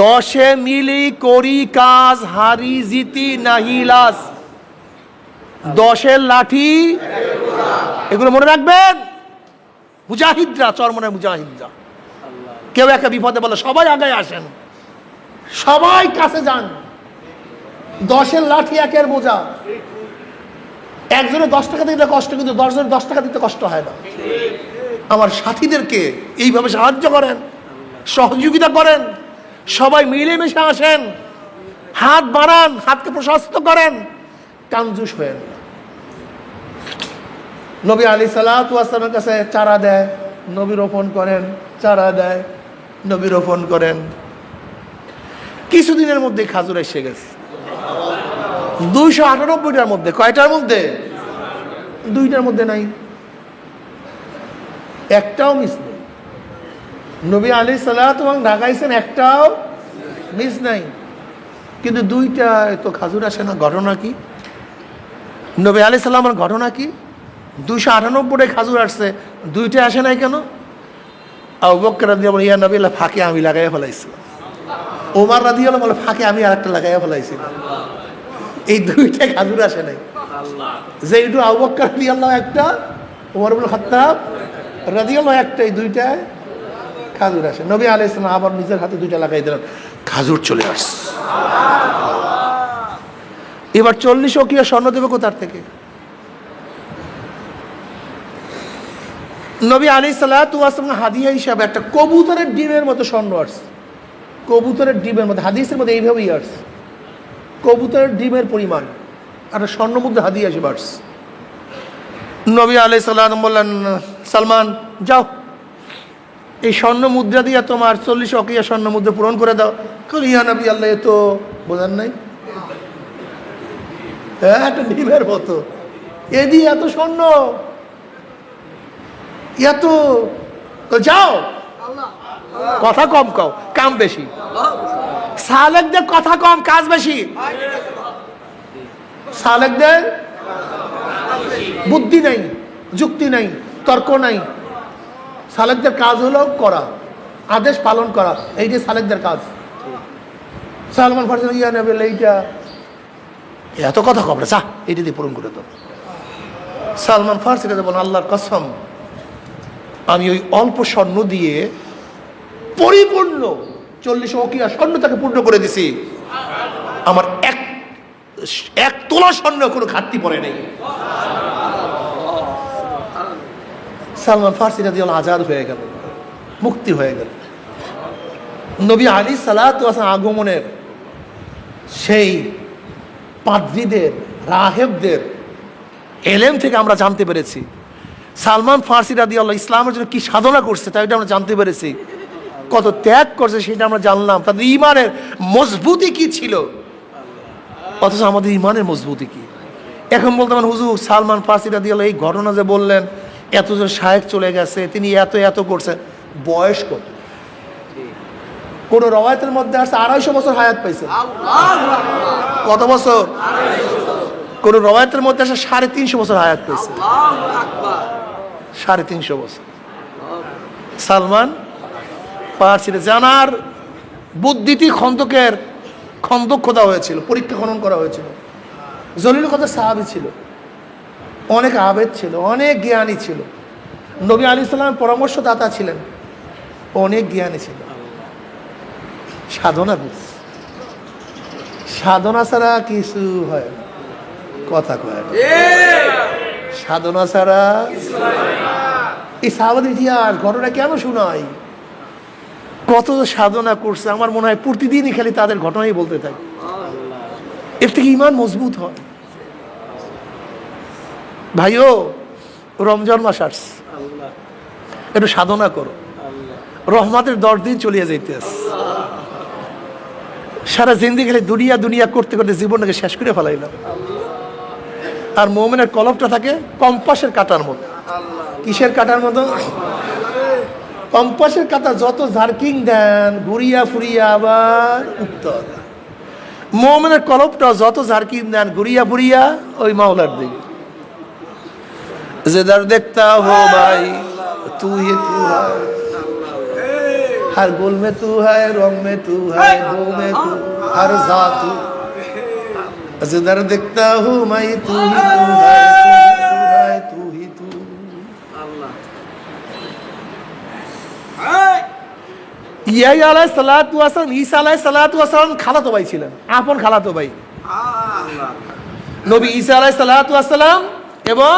10 মিলি করি কাজ, হারি জিতি নাহি লাস। 10 লাঠি, এগুলো মনে রাখবেন। মুজাহিদরা, চরমনের মুজাহিদরা, কেউ একটা বিপদে বলে সবাই আগে আসেন। সবাই কাছে যান, 10-এর লাঠি 1-এর বোঝা। একজনে 10 টাকা দিতে কষ্ট, কিন্তু 10 জনের 10 টাকা দিতে কষ্ট হয় না। আমার সাথীদেরকে এইভাবে সাহায্য করেন, সহযোগিতা করেন, সবাই মিলেমিশে আসেন, হাত বাড়ান, হাতকে প্রশস্ত করেন, কাঞ্জুস হয়েন না। নবী আলাইহিস সালাতু ওয়াস সালামের কাছে চারা দেয়, নবী রোপণ করেন, চারা দেয়, নবী রোপণ করেন। কিছুদিনের মধ্যে খাজুর এসে গেছে 298টার মধ্যে। কয়টার মধ্যে? 2টার মধ্যে নাই, একটাও মিস নেই। নবী আলাইহিস সালাতু ওয়াস ঢাকাইছেন, একটাও মিস নাই, কিন্তু 2টা তো খাজুর আসে না। ঘটনা কি? নবী আলাইহিস সালামের ঘটনা কি? 298 খাজুর আসছে, 2টা আসে নাই কেন? আবু বকর রাদিয়াল্লাহু আনহু, ইয়া নবী আল্লাহ, ফাঁকে আমি লাগাইয়া ফেলাইছিলাম। ওমর রাদিয়াল্লাহু আনহু, ফাঁকে আমি আরেকটা লাগাইয়া ফেলাইছিলাম। এই 2টা খাজুর আসে নাই। যেহেতু আবু বকর রাদিয়াল্লাহু একটা, ওমর ইবনে খাত্তাব রাদিয়াল্লাহু একটা, এই 2টায় খাজুর আসে। নবী আলাইহিস সালাম আবার নিজের হাতে 2টা লাগাই দিলেন, খাজুর চলে আসছে। এবার 40 ওকিয়া স্বর্ণ দেবে কোথার থেকে? নবী আলাইহিস সালাতু ওয়াস সালাম হাদিয়া হিসাবে একটা কবুতরের ডিমের মতো স্বর্ণ আসছে। কবুতরের ডিমের মধ্যে, হাদিসের মধ্যে এইভাবেই আসছে, কবুতরের ডিমের পরিমাণ একটা স্বর্ণ মুদ্রা হাদিয়া হিসেবে আসছে। নবী আলাইহিস সালাম বললেন, সালমান যাও, এই স্বর্ণ মুদ্রা দিয়ে তোমার 40 ওকিয়া স্বর্ণ মুদ্রা পূরণ করে দাও। ইয়া নবী আল্লাহ, এ তো বোঝান নাই, হ্যাঁ একটা ডিমের মতো, এ দিয়ে এত স্বর্ণ, এত, যাও। কথা কম কও, কাম বেশি। সালেকদের কথা কম, কাজ বেশি। সালেকদের বুদ্ধি নাই, যুক্তি নাই, তর্ক নাই। সালেকদের কাজ হলো করা, আদেশ পালন করা, এই যে সালেকদের কাজ। সালমান ফারসি, ইয়া নবী, এইটা এত কথা কম না, চা এইটা দিয়ে পূরণ করে দাও। সালমান ফারসি বলেন, আল্লাহর কসম, আমি ওই অল্প স্বর্ণ দিয়ে পরিপূর্ণ 40 ওকিয়া স্বর্ণ তাকে পূর্ণ করে দিছি। আমার এক তোলা স্বর্ণ কোনো ঘাটতি পড়ে নেই। সালমান ফারসি রাদিয়াল্লাহু আজাদ হয়ে গেল, মুক্তি হয়ে গেল। নবী আলাইহিস সালাতু ওয়াস সালাম আগমনের সেই পাদ্রীদের, রাহেবদের এলেম থেকে আমরা জানতে পেরেছি সালমান ফারসি রাদিয়াল্লাহু ইসলামের জন্য কি সাধনা করছে, তাই আমরা জানতে পেরেছি। কত ত্যাগ করছে সেটা আমরা জানলাম। তাদের ইমানের মজবুতি কি ছিল, অথচ আমাদের ইমানের মজবুতি কি। এখন বলতে পারেন, হুজুর সালমান ফারসি রাদিয়াল্লাহু এই ঘটনা যে বললেন, এতজন শায়েখ চলে গেছে, তিনি এত এত করছেন, বয়স কত? কোন রওয়ায়াতের মধ্যে আছে 250 বছর হায়াত পাইছে। কত বছর? কোন রওয়ায়াতের মধ্যে আছে 350 বছর হায়াত পাইছে। 350 বছর। সালমান ফারসি জানার বুদ্ধিটি খন্দক খোদা হয়েছিল, পরীক্ষা খনন করা হয়েছিল। জলিল কদর সাহাবী ছিল, অনেক আবেদ ছিল, অনেক জ্ঞানী ছিল, নবী আলাইহিস সালামের পরামর্শদাতা ছিলেন, অনেক জ্ঞানী ছিল। সাধনা বুঝ, সাধনা ছাড়া কিছু হয় না, কথা কয় না, সাধনা ছাড়া। এই সাহাবাদের ইতিহাস ঘটনা কেন শোনাই, কত সাধনা করছে, আমার মনে হয় প্রতিদিনই খালি তাদের ঘটনাই বলতে থাকে। এর থেকে ইমান মজবুত হয়। ভাইও, রমজান মাস আসছে, একটু সাধনা করো, রহমতের 10 দিন চলিয়ে যাইতেছে। সারা জিন্দেগি খালি দুনিয়া দুনিয়া করতে করতে জীবনটাকে শেষ করে ফেলাইলাম। আর মুমিনের কলবটা থাকে কম্পাসের কাঁটার মতো। কিসের কাঁটার মতো? কম্পাসের কাঁটা যত জার্কিং দেন, ঘুরিয়া ফুরিয়া আবার উত্তর। মুমিনের কলবটা যত জার্কিং দেন, ঘুরিয়া ফুরিয়া ওই মাওলার দিকে। जिधर देखता हो भाई तू ही तू है, हर गुल में तू है, रंग में तू है, दो में तू, हर जात तू। जिधर देखता हूँ मैं तू ही तू है, तू ही तू है, तू ही तू। ইয়াহিয়া আলাইহিস সালাতু ওয়াস সালাম, ঈসা আলাইহিস সালাতু ওয়াস সালাম খালাতো ভাই ছিলেন, আপন খালাতো ভাই। নবী ঈসা আলাইহিস সালাতু ওয়াস সালাম এবং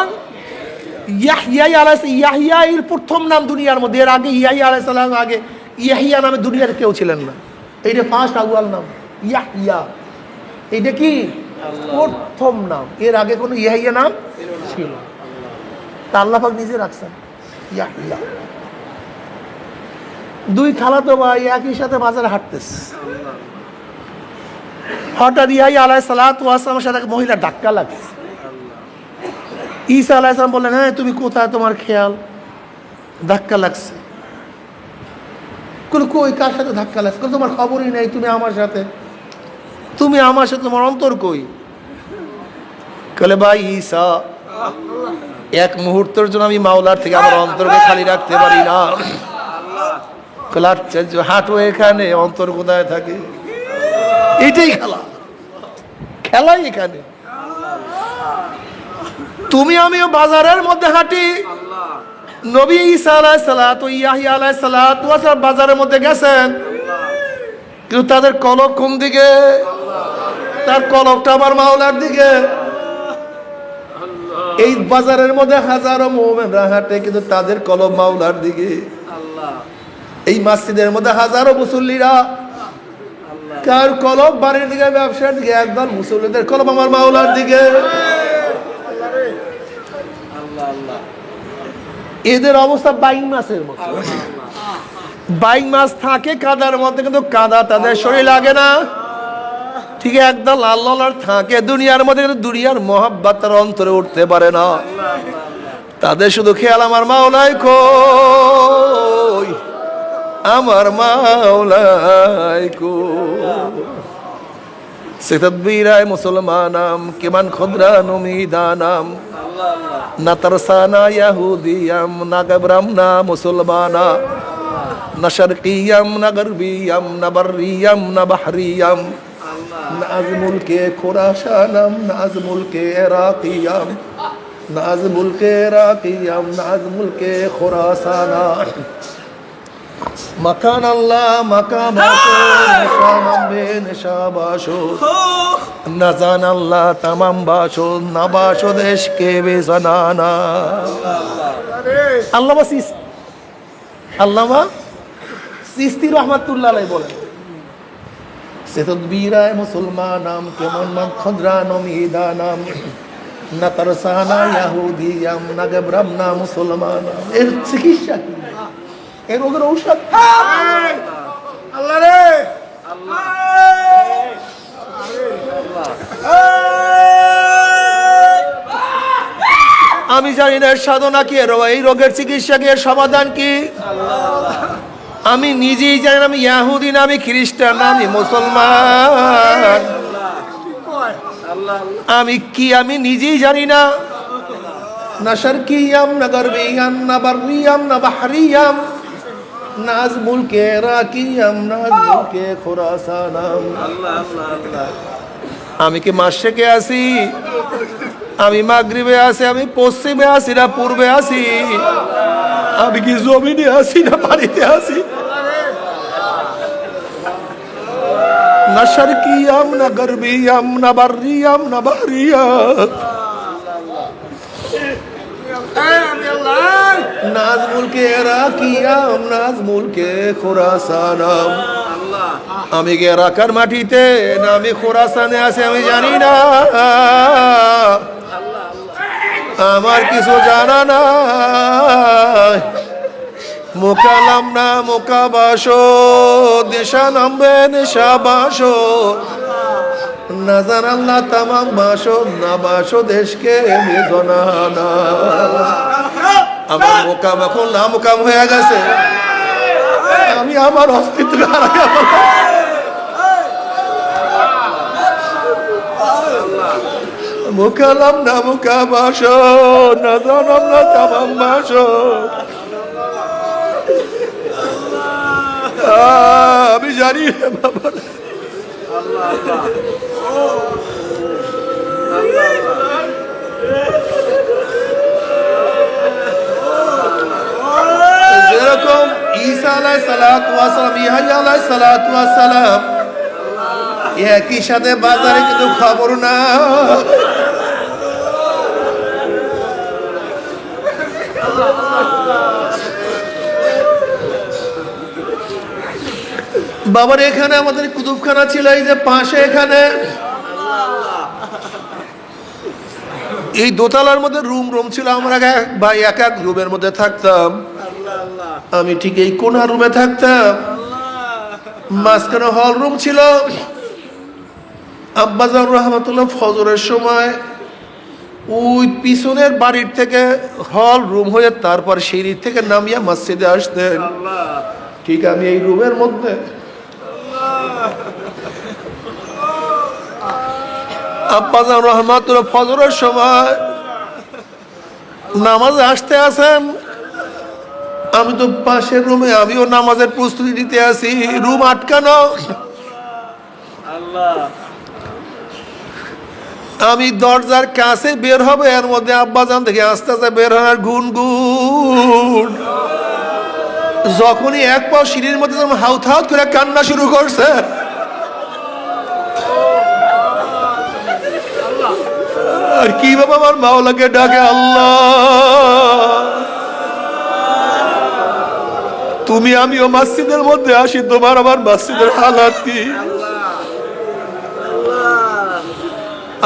ইয়াহিয়া এর প্রথম নাম দুনিয়ার মধ্যে। এর আগে ইয়াহিয়া আলাইহিস সালাম আগে ইয়াহিয়া নামে দুনিয়ার কেউ ছিলেন না। এইটা ফার্স্ট আউয়াল নাম ইয়াহিয়া, এইটা কি প্রথম নাম। এর আগে কোনো ইয়াহিয়া নাম ছিল তা আল্লাহ পাক নিজে রাখছেন ইয়াহিয়া। দুই খালাতো ভাই একই সাথে বাজারে হাঁটতেছে, হঠাৎ ইয়াহিয়া আলাইহিস সালাতু ওয়াস সালামের সাথে মহিলা ধাক্কা লাগছে। ঈসা আলাইহিস সালাম বললেন, হ্যাঁ তুমি কোথায়, তোমার খেয়াল? ধাক্কা লাগছে। কই কার সাথে ধাক্কা লাগছে? তোমার খবরই নেই, তুমি আমার সাথে, তোমার অন্তর কই? কলে ভাই ঈসা, এক মুহূর্তের জন্য আমি মাওলার থেকে আমার অন্তরকে খালি রাখতে পারি না। হাঁটো এখানে, অন্তর কোথায় থাকে? এটাই খেলাই এখানে। তুমি আমিও বাজারের মধ্যে হাঁটি। নবী ঈসা আলাইহিস সালাতু ইয়াহিয়া আলাইহিস সালাতু ওয়াস সালাম বাজারের মধ্যে গেছেন, কিন্তু তাদের কলব কোন দিকে? তার কলবটা আমার মাওলার দিকে। এই বাজারের মধ্যে হাজারো মুমিনরা হাঁটে, কিন্তু তাদের কলব মাওলার দিকে। এই মসজিদের মধ্যে হাজারো মুসল্লিরা, কার কলব বাড়ির দিকে, ব্যবসার দিকে। একদল মুসল্লিদের কলব আমার মাওলার দিকে। এদের অবস্থা বাইং মাছের মতো। বাইং মাছ থাকে কাদার মধ্যে, কিন্তু কাদা তাদের শরীর লাগে না। ঠিক একদল আল্লাহর থাকে দুনিয়ার মধ্যে, কিন্তু দুনিয়ার মহাব্বত তার অন্তরে উঠতে পারে না। তাদের শুধু খেয়াল আমার মাওলাই কই, আমার মাওলাই কই। সে তদবীরায় মুসলমানাম কিমান খুদরান উমিদানাম, না তারসানা ইয়াহুদিয়াম না গবরাম না মুসলমানা, না শারকিয়াম না গরবিয়াম না বর্রিয়াম না বাহরিয়াম, না আজ মুলকে খুরাসানাম না আজ মুলকে ইরাকিয়াম, না আজ মুলকে ইরাকিয়াম না আজ মুলকে খুরাসানা। মাকান আল্লাহ মাকাম নিশানাম বে নিশাবাশো, না জান আল্লাহ তামাম বাশো, না বাশো দেশ কে বেজানানা। আল্লামা সিস্তি রহমাতুল্লাহ আলাইহি বলেন, সে তদবীরায় মুসলমানাম কেমন মান খদরান উমিদানাম, না তারসানা ইয়াহুদিয়াম না গবরাম না মুসলমানাম। এর চিকিৎসা কি? এই রোগের ঔষধ আল্লাহ রে। আমি জানি না এর সাধনা কি, এই রোগের চিকিৎসা কি, এর সমাধান কি। আমি নিজেই জানি না আমি ইহুদি না আমি খ্রিস্টান না আমি মুসলমান। আমি কি আমি নিজেই জানি না। না শারকিয়াম না গরবিয়াম না বর্রিয়াম না বাহরিয়াম, না আজ মুলকে ইরাকিয়াম না আজ মুলকে খুরাসানাম। আমি কি মাশরিকে আছি, আমি মাগরিবে আছি, আমি পশ্চিমে আছি না পূর্বে আছি, আমি কি জমিনে আছি না পানিতে আছি। না শারকিয়াম না গরবিয়াম না বর্রিয়াম না বাহরিয়াম, নাজ মুলকে ইরাকিয়াম নাজ মুলকে খুরাসানাম। আমি কি ইরাকের মাটিতে না আমি খুরাসানে আছি আমি জানি না। আমার কিছু জানা নাই। মোকালাম না মোকাবাসো, দেশা নামবে নেশাবাসো, না জান আল্লাহ তামাম বাসো, না বাসো দেশকে বেজনানা। আমার মোকাম এখন না মোকাম হয়ে গেছে, আমি আমার অস্তিত্ব হারাই মোকালাম না মোকাবাসো, না জানাম না তামাম বাসো। আমি জানি বাবা যেরকম ঈসা আলাইহিস সালাতু ওয়াস সালাম, ইয়াহইয়া আলাইহিস সালাতু ওয়াস সালাম, একই সাথে বাজারে কিন্তু খবর না। বাবার এখানে আমাদের কুতুবখানা ছিল, এই যে পাশে এখানে এই দোতলার মধ্যে রুম ছিল। আমরা ভাই এক এক রুমের মধ্যে থাকতাম। আমি ঠিক এই কোনা রুমে থাকতাম, মাঝখানে হল রুম ছিল। আব্বাজান রহমাতুল্লাহ ফজরের সময় ওই পিছনের বাড়ির থেকে হল রুম হয়ে তারপর সিঁড়ি থেকে নামিয়া মসজিদে আসতেন। ঠিক আমি এই রুমের মধ্যে আব্বাজান রহমাতুল্লাহ ফজরের সময় নামাজে আসতে আসেন, আমি তো পাশের রুমে আমিও নামাজের প্রস্তুতি নিতে আসি, রুম আটকানো। আমি দরজার কাছে বের হবে, এর মধ্যে আব্বাজান থেকে আস্তে আস্তে বের হওয়ার গুনগুন। যখনই এক পাও সিঁড়ির মধ্যে হাউথ হাউথ করে কান্না শুরু করছে, আর কিভাবে আমার মাওলাকে ডাকে, আল্লাহ তুমি আমিও মসজিদের মধ্যে আসি, তোমার আমার মসজিদের হালাত কি।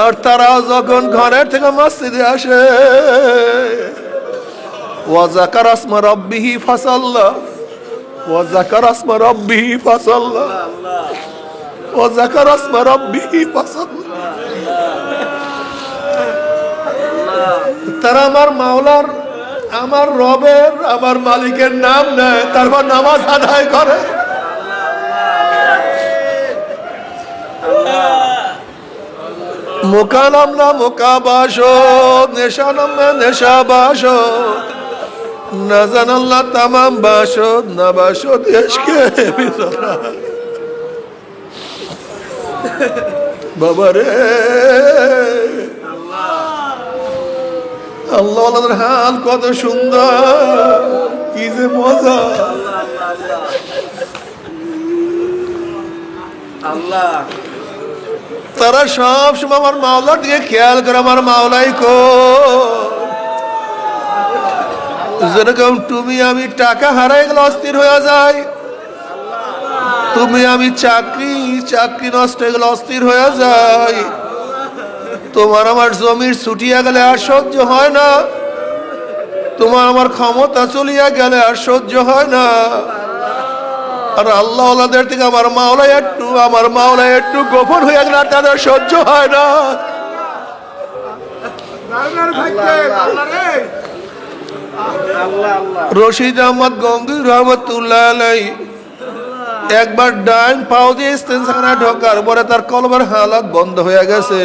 আর তারা যখন ঘরের থেকে মসজিদে আসে, ওয়াজাকার আসমা রাব্বিহি ফাসাল্লা, ওয়াজাকার আসমা রাব্বিহি ফাসাল্লা, ওয়াজাকার আসমা রাব্বিহি ফাসাল্লা। তারা আমার মাওলার, আমার রবের, আমার মালিকের নাম নেয়, তারপর নামাজ আদায় করে। মুকালাম না মুকাবাস, নেশানাম না নেশাবাস, না জানাল্লাহ তামাম বাসদ না বাসদ দেশকে বিছানা। বাবারে আল্লাহর হাল কত সুন্দর, কি যে মজা। আল্লাহ তারা সব সময় আমার মাওলার দিকে খেয়াল করে, আমার মাওলাই কো। যেরকম তুমি আমি টাকা হারাই গেলে অস্থির হয়ে যায়, তুমি আমি চাকরি নষ্ট হয়ে গেলে অস্থির হয়ে যায়, তোমার আমার জমির ছুটিয়া গেলে আর সহ্য হয় না, তোমার আমার ক্ষমতা চলিয়া গেলে আর সহ্য হয় না। আর আল্লাহ আল্লাহদের থেকে আমার মাওলা একটু গোপন হয়ে গেলে তাদের সহ্য হয় না। রশিদ আহমদ গঙ্গি রহমতুল্লাহ আলাইহি একবার ডাইন পাও দিয়ে ইস্তেনখানায় ঢোকার পরে তার কলবের হালাত বন্ধ হয়ে গেছে।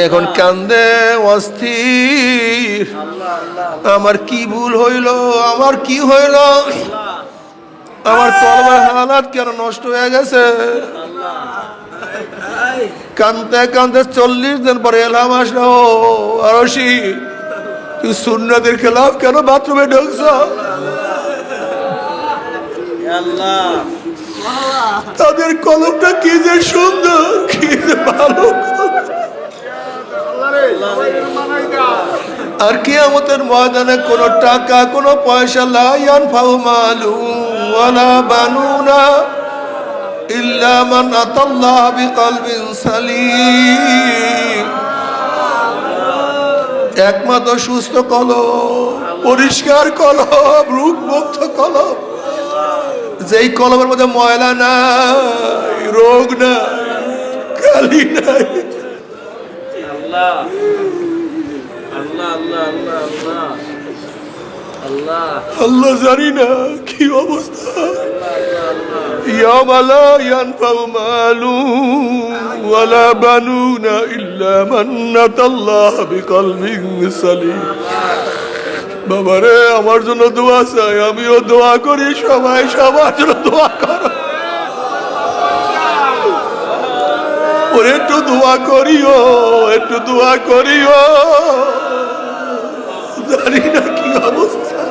এখন কান্দে অস্থির, আমার কি ভুল হইল, আমার কি হইল, আমার কলবের হালাত কেন নষ্ট হয়ে গেছে। কান্দতে কান্দতে 40 দিন পরে এলাম, আসলো আরশি তুই সুন্নাতের খেলাফ কেন বাথরুমে ঢুকছ। তাদের কলমটা কি যে সুন্দর, কি যে ভালো। আর কিয়ামতের ময়দানে কোনো টাকা কোনো পয়সা লা ইয়ানফাউ মালু ওয়ালা বানুনা ইল্লা মান আতাল্লাহ বিকলবিন সালিম। একমাত্র সুস্থ কলম, পরিষ্কার কলম, রোগমুক্ত কলম, যেই কলমের মধ্যে ময়লা নাই, রোগ নাই, কালি নাই। আল্লাহ জানি না কি অবস্থা। ইয়াওমা লা ইয়ানফাউ মালু ওয়ালা বানুনা ইল্লা মান আতাল্লাহ বিকলবিন সালিম। বাবারে আমার জন্য দোয়া চাই, আমিও দোয়া করি, সবাই সবার জন্য দোয়া করো। ওর একটু দোয়া করিও, একটু দোয়া করিও, জানি না কি অবস্থা।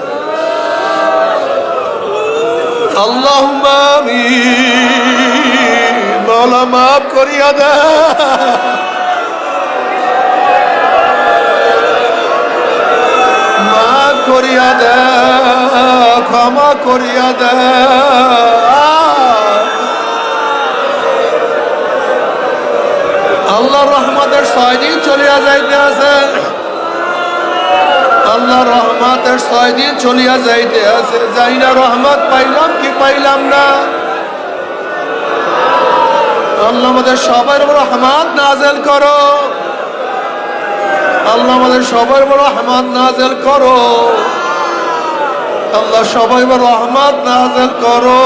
আল্লাহুম্মা আমিন। মাওলা মাফ করিয়া দাও, মাফ করিয়া দাও, ক্ষমা করিয়া দাও। আল্লাহর রহমতের 6 দিন চলিয়া যাইতে আছে, আল্লাহর রহমতের 6 দিন চলিয়া যাইতে আছে। যাই না রহমত পাইলাম কি পাইলাম না। আল্লাহ আমাদের সবার বড় রহমত নাযিল করো, আল্লাহ আমাদের সবার বড় রহমত নাযিল করো, আল্লাহ সবাই বড় রহমত নাযিল করো।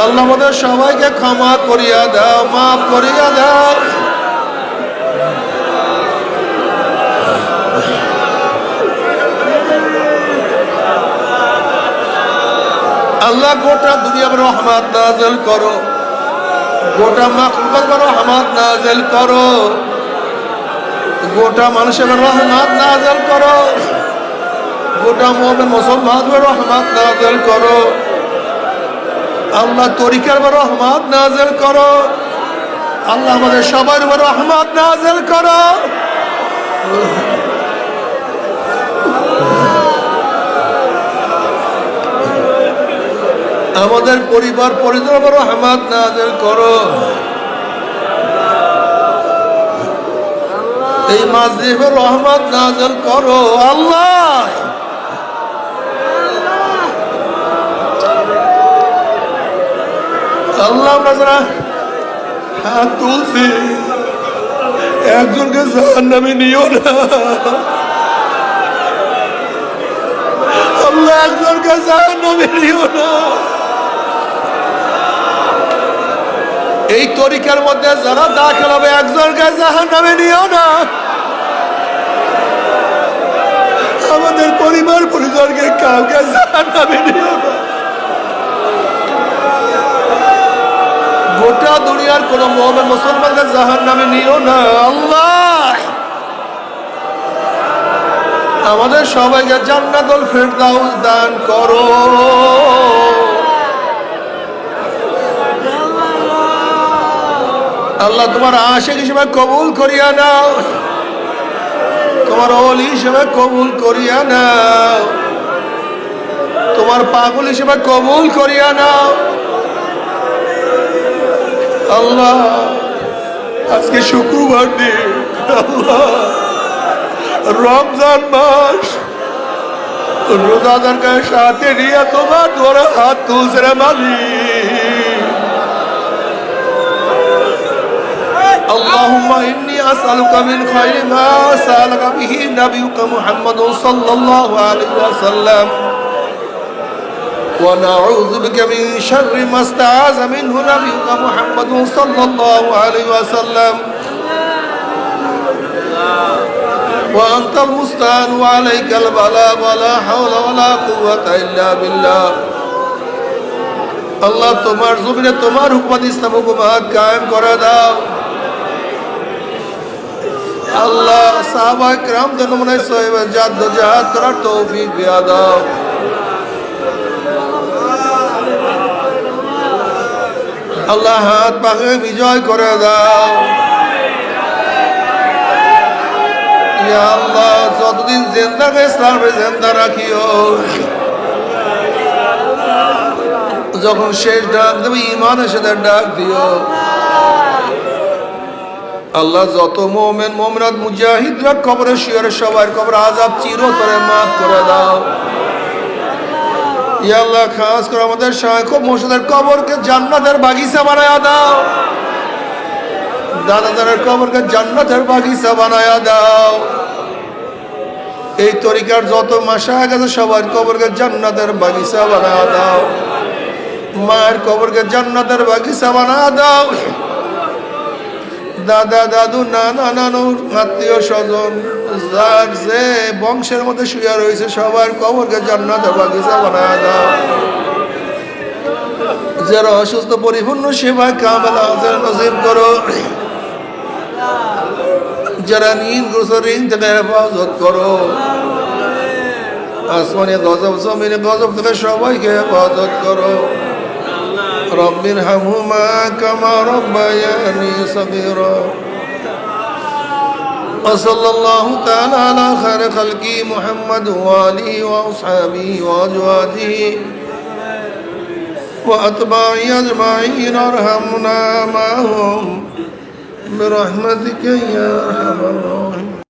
আল্লাহ আমাদের সবাইকে ক্ষমা করিয়া দাও, মাফ করিয়া দাও। আল্লাহ গোটা দুনিয়ার রহমত নাযিল করো, গোটা মাখলুকাতের রহমত নাযিল করো, গোটা মানুষের রহমত নাযিল করো, গোটা মুমিন মুসলমানদের রহমত নাযিল করো। আল্লাহ তরিকার রহমত নাযিল করো, আল্লাহ আমাদের সবার উপর রহমত নাযিল করো। আমাদের পরিবার পরিজনের উপর রহমত নাযিল করো। এই মাযহাবের রহমত নাযিল করো আল্লাহ। আল্লাহ আমরা হাত তুলছি, একজনকে জাহান্নামে নিও না আল্লাহ, একজনকে জাহান্নামে নিও না। এই তরিকার মধ্যে যারা দাখিল হবে একজনকে জাহান্নামে নিও না। আমাদের পরিবার পরিজনকে কাউকে জাহান্নামে নিও না। গোটা দুনিয়ার কোন মুমিন মুসলমানকে জাহান্নামে নিও না আল্লাহ। আমাদের সবাইকে জান্নাতুল ফিরদাউস দান করো। আল্লাহ তোমার আশিক হিসেবে কবুল করিয়া নাও, তোমার ওলি হিসেবে কবুল করিয়া নাও, তোমার পাগল হিসেবে কবুল করিয়া নাও আল্লাহ। আজকে শুক্রবার দিন আল্লাহ, রমজান মাস, রোজাদারকে সাথে নিয়ে তোমার দ্বারা হাত তুলছে রে মালিক। اللهم إني أسألك من خير ما سألك به نبيك محمد صلى الله عليه وسلم، ونعوذ بك من شر ما استعاذ منه نبيك محمد صلى الله عليه وسلم، وأنت المستعان وعليك البلاغ ولا حول ولا قوة إلا بالله। আল্লাহ তোমার জমিনে তোমার হুকুমত ইসলাম হুকুমত কায়েম করে দাও আল্লাহ। সাহাবায়ে কিরামদের নমুনায় সহিহ জাহাদ করার তৌফিক দিয়া দাও। আল্লাহ হাত পাকে বিজয় করে দাও ইয়া আল্লাহ। যতদিন জিন্দাকে ইসলামে জিন্দা রাখিও, যখন শেষ ডাক দেবে ঈমানের সাথে ডাক দিও আল্লাহ। যত মুমিন মুমিনাত মুজাহিদরা কবরে শুয়ে সবার কবর আযাব চিরতরে মাফ করে দাও ইয়া আল্লাহ। খাস করে আমাদের শায়খ মুর্শিদের কবরকে জান্নাতের বাগিচা বানায়া দাও, দাদাদের কবরকে জান্নাতের বাগিচা বানায়া দাও। এই তরিকার যত মাশায়েখ আছে সবার কবরকে জান্নাতের বাগিচা বানায়া দাও। মায়ের কবরকে জান্নাতের বাগিচা বানায়া দাও। দাদা দাদু নানা নানুর আত্মীয় স্বজন যার যে বংশের মধ্যে শুয়ে রয়েছে সবার কবরকে জান্নাতের বাগিচা বানায়া দাও। যারা অসুস্থ পরিপূর্ণ সেবায় কামেলা নসিব করো, যারা ঋণগ্রস্ত ঋণ থেকে হেফাজত করো আসমানে গজব জমিনে গজব থেকে সবাইকে হেফাজত করো। রব্বির হামহুমা কামা রব্বায়ানি সগীরা। وصلى الله تعالى على خير خلقه محمد وآله وأصحابه وأزواجه وأتباعه أجمعين ارحمنا معهم برحمتك يا أرحم الراحمين.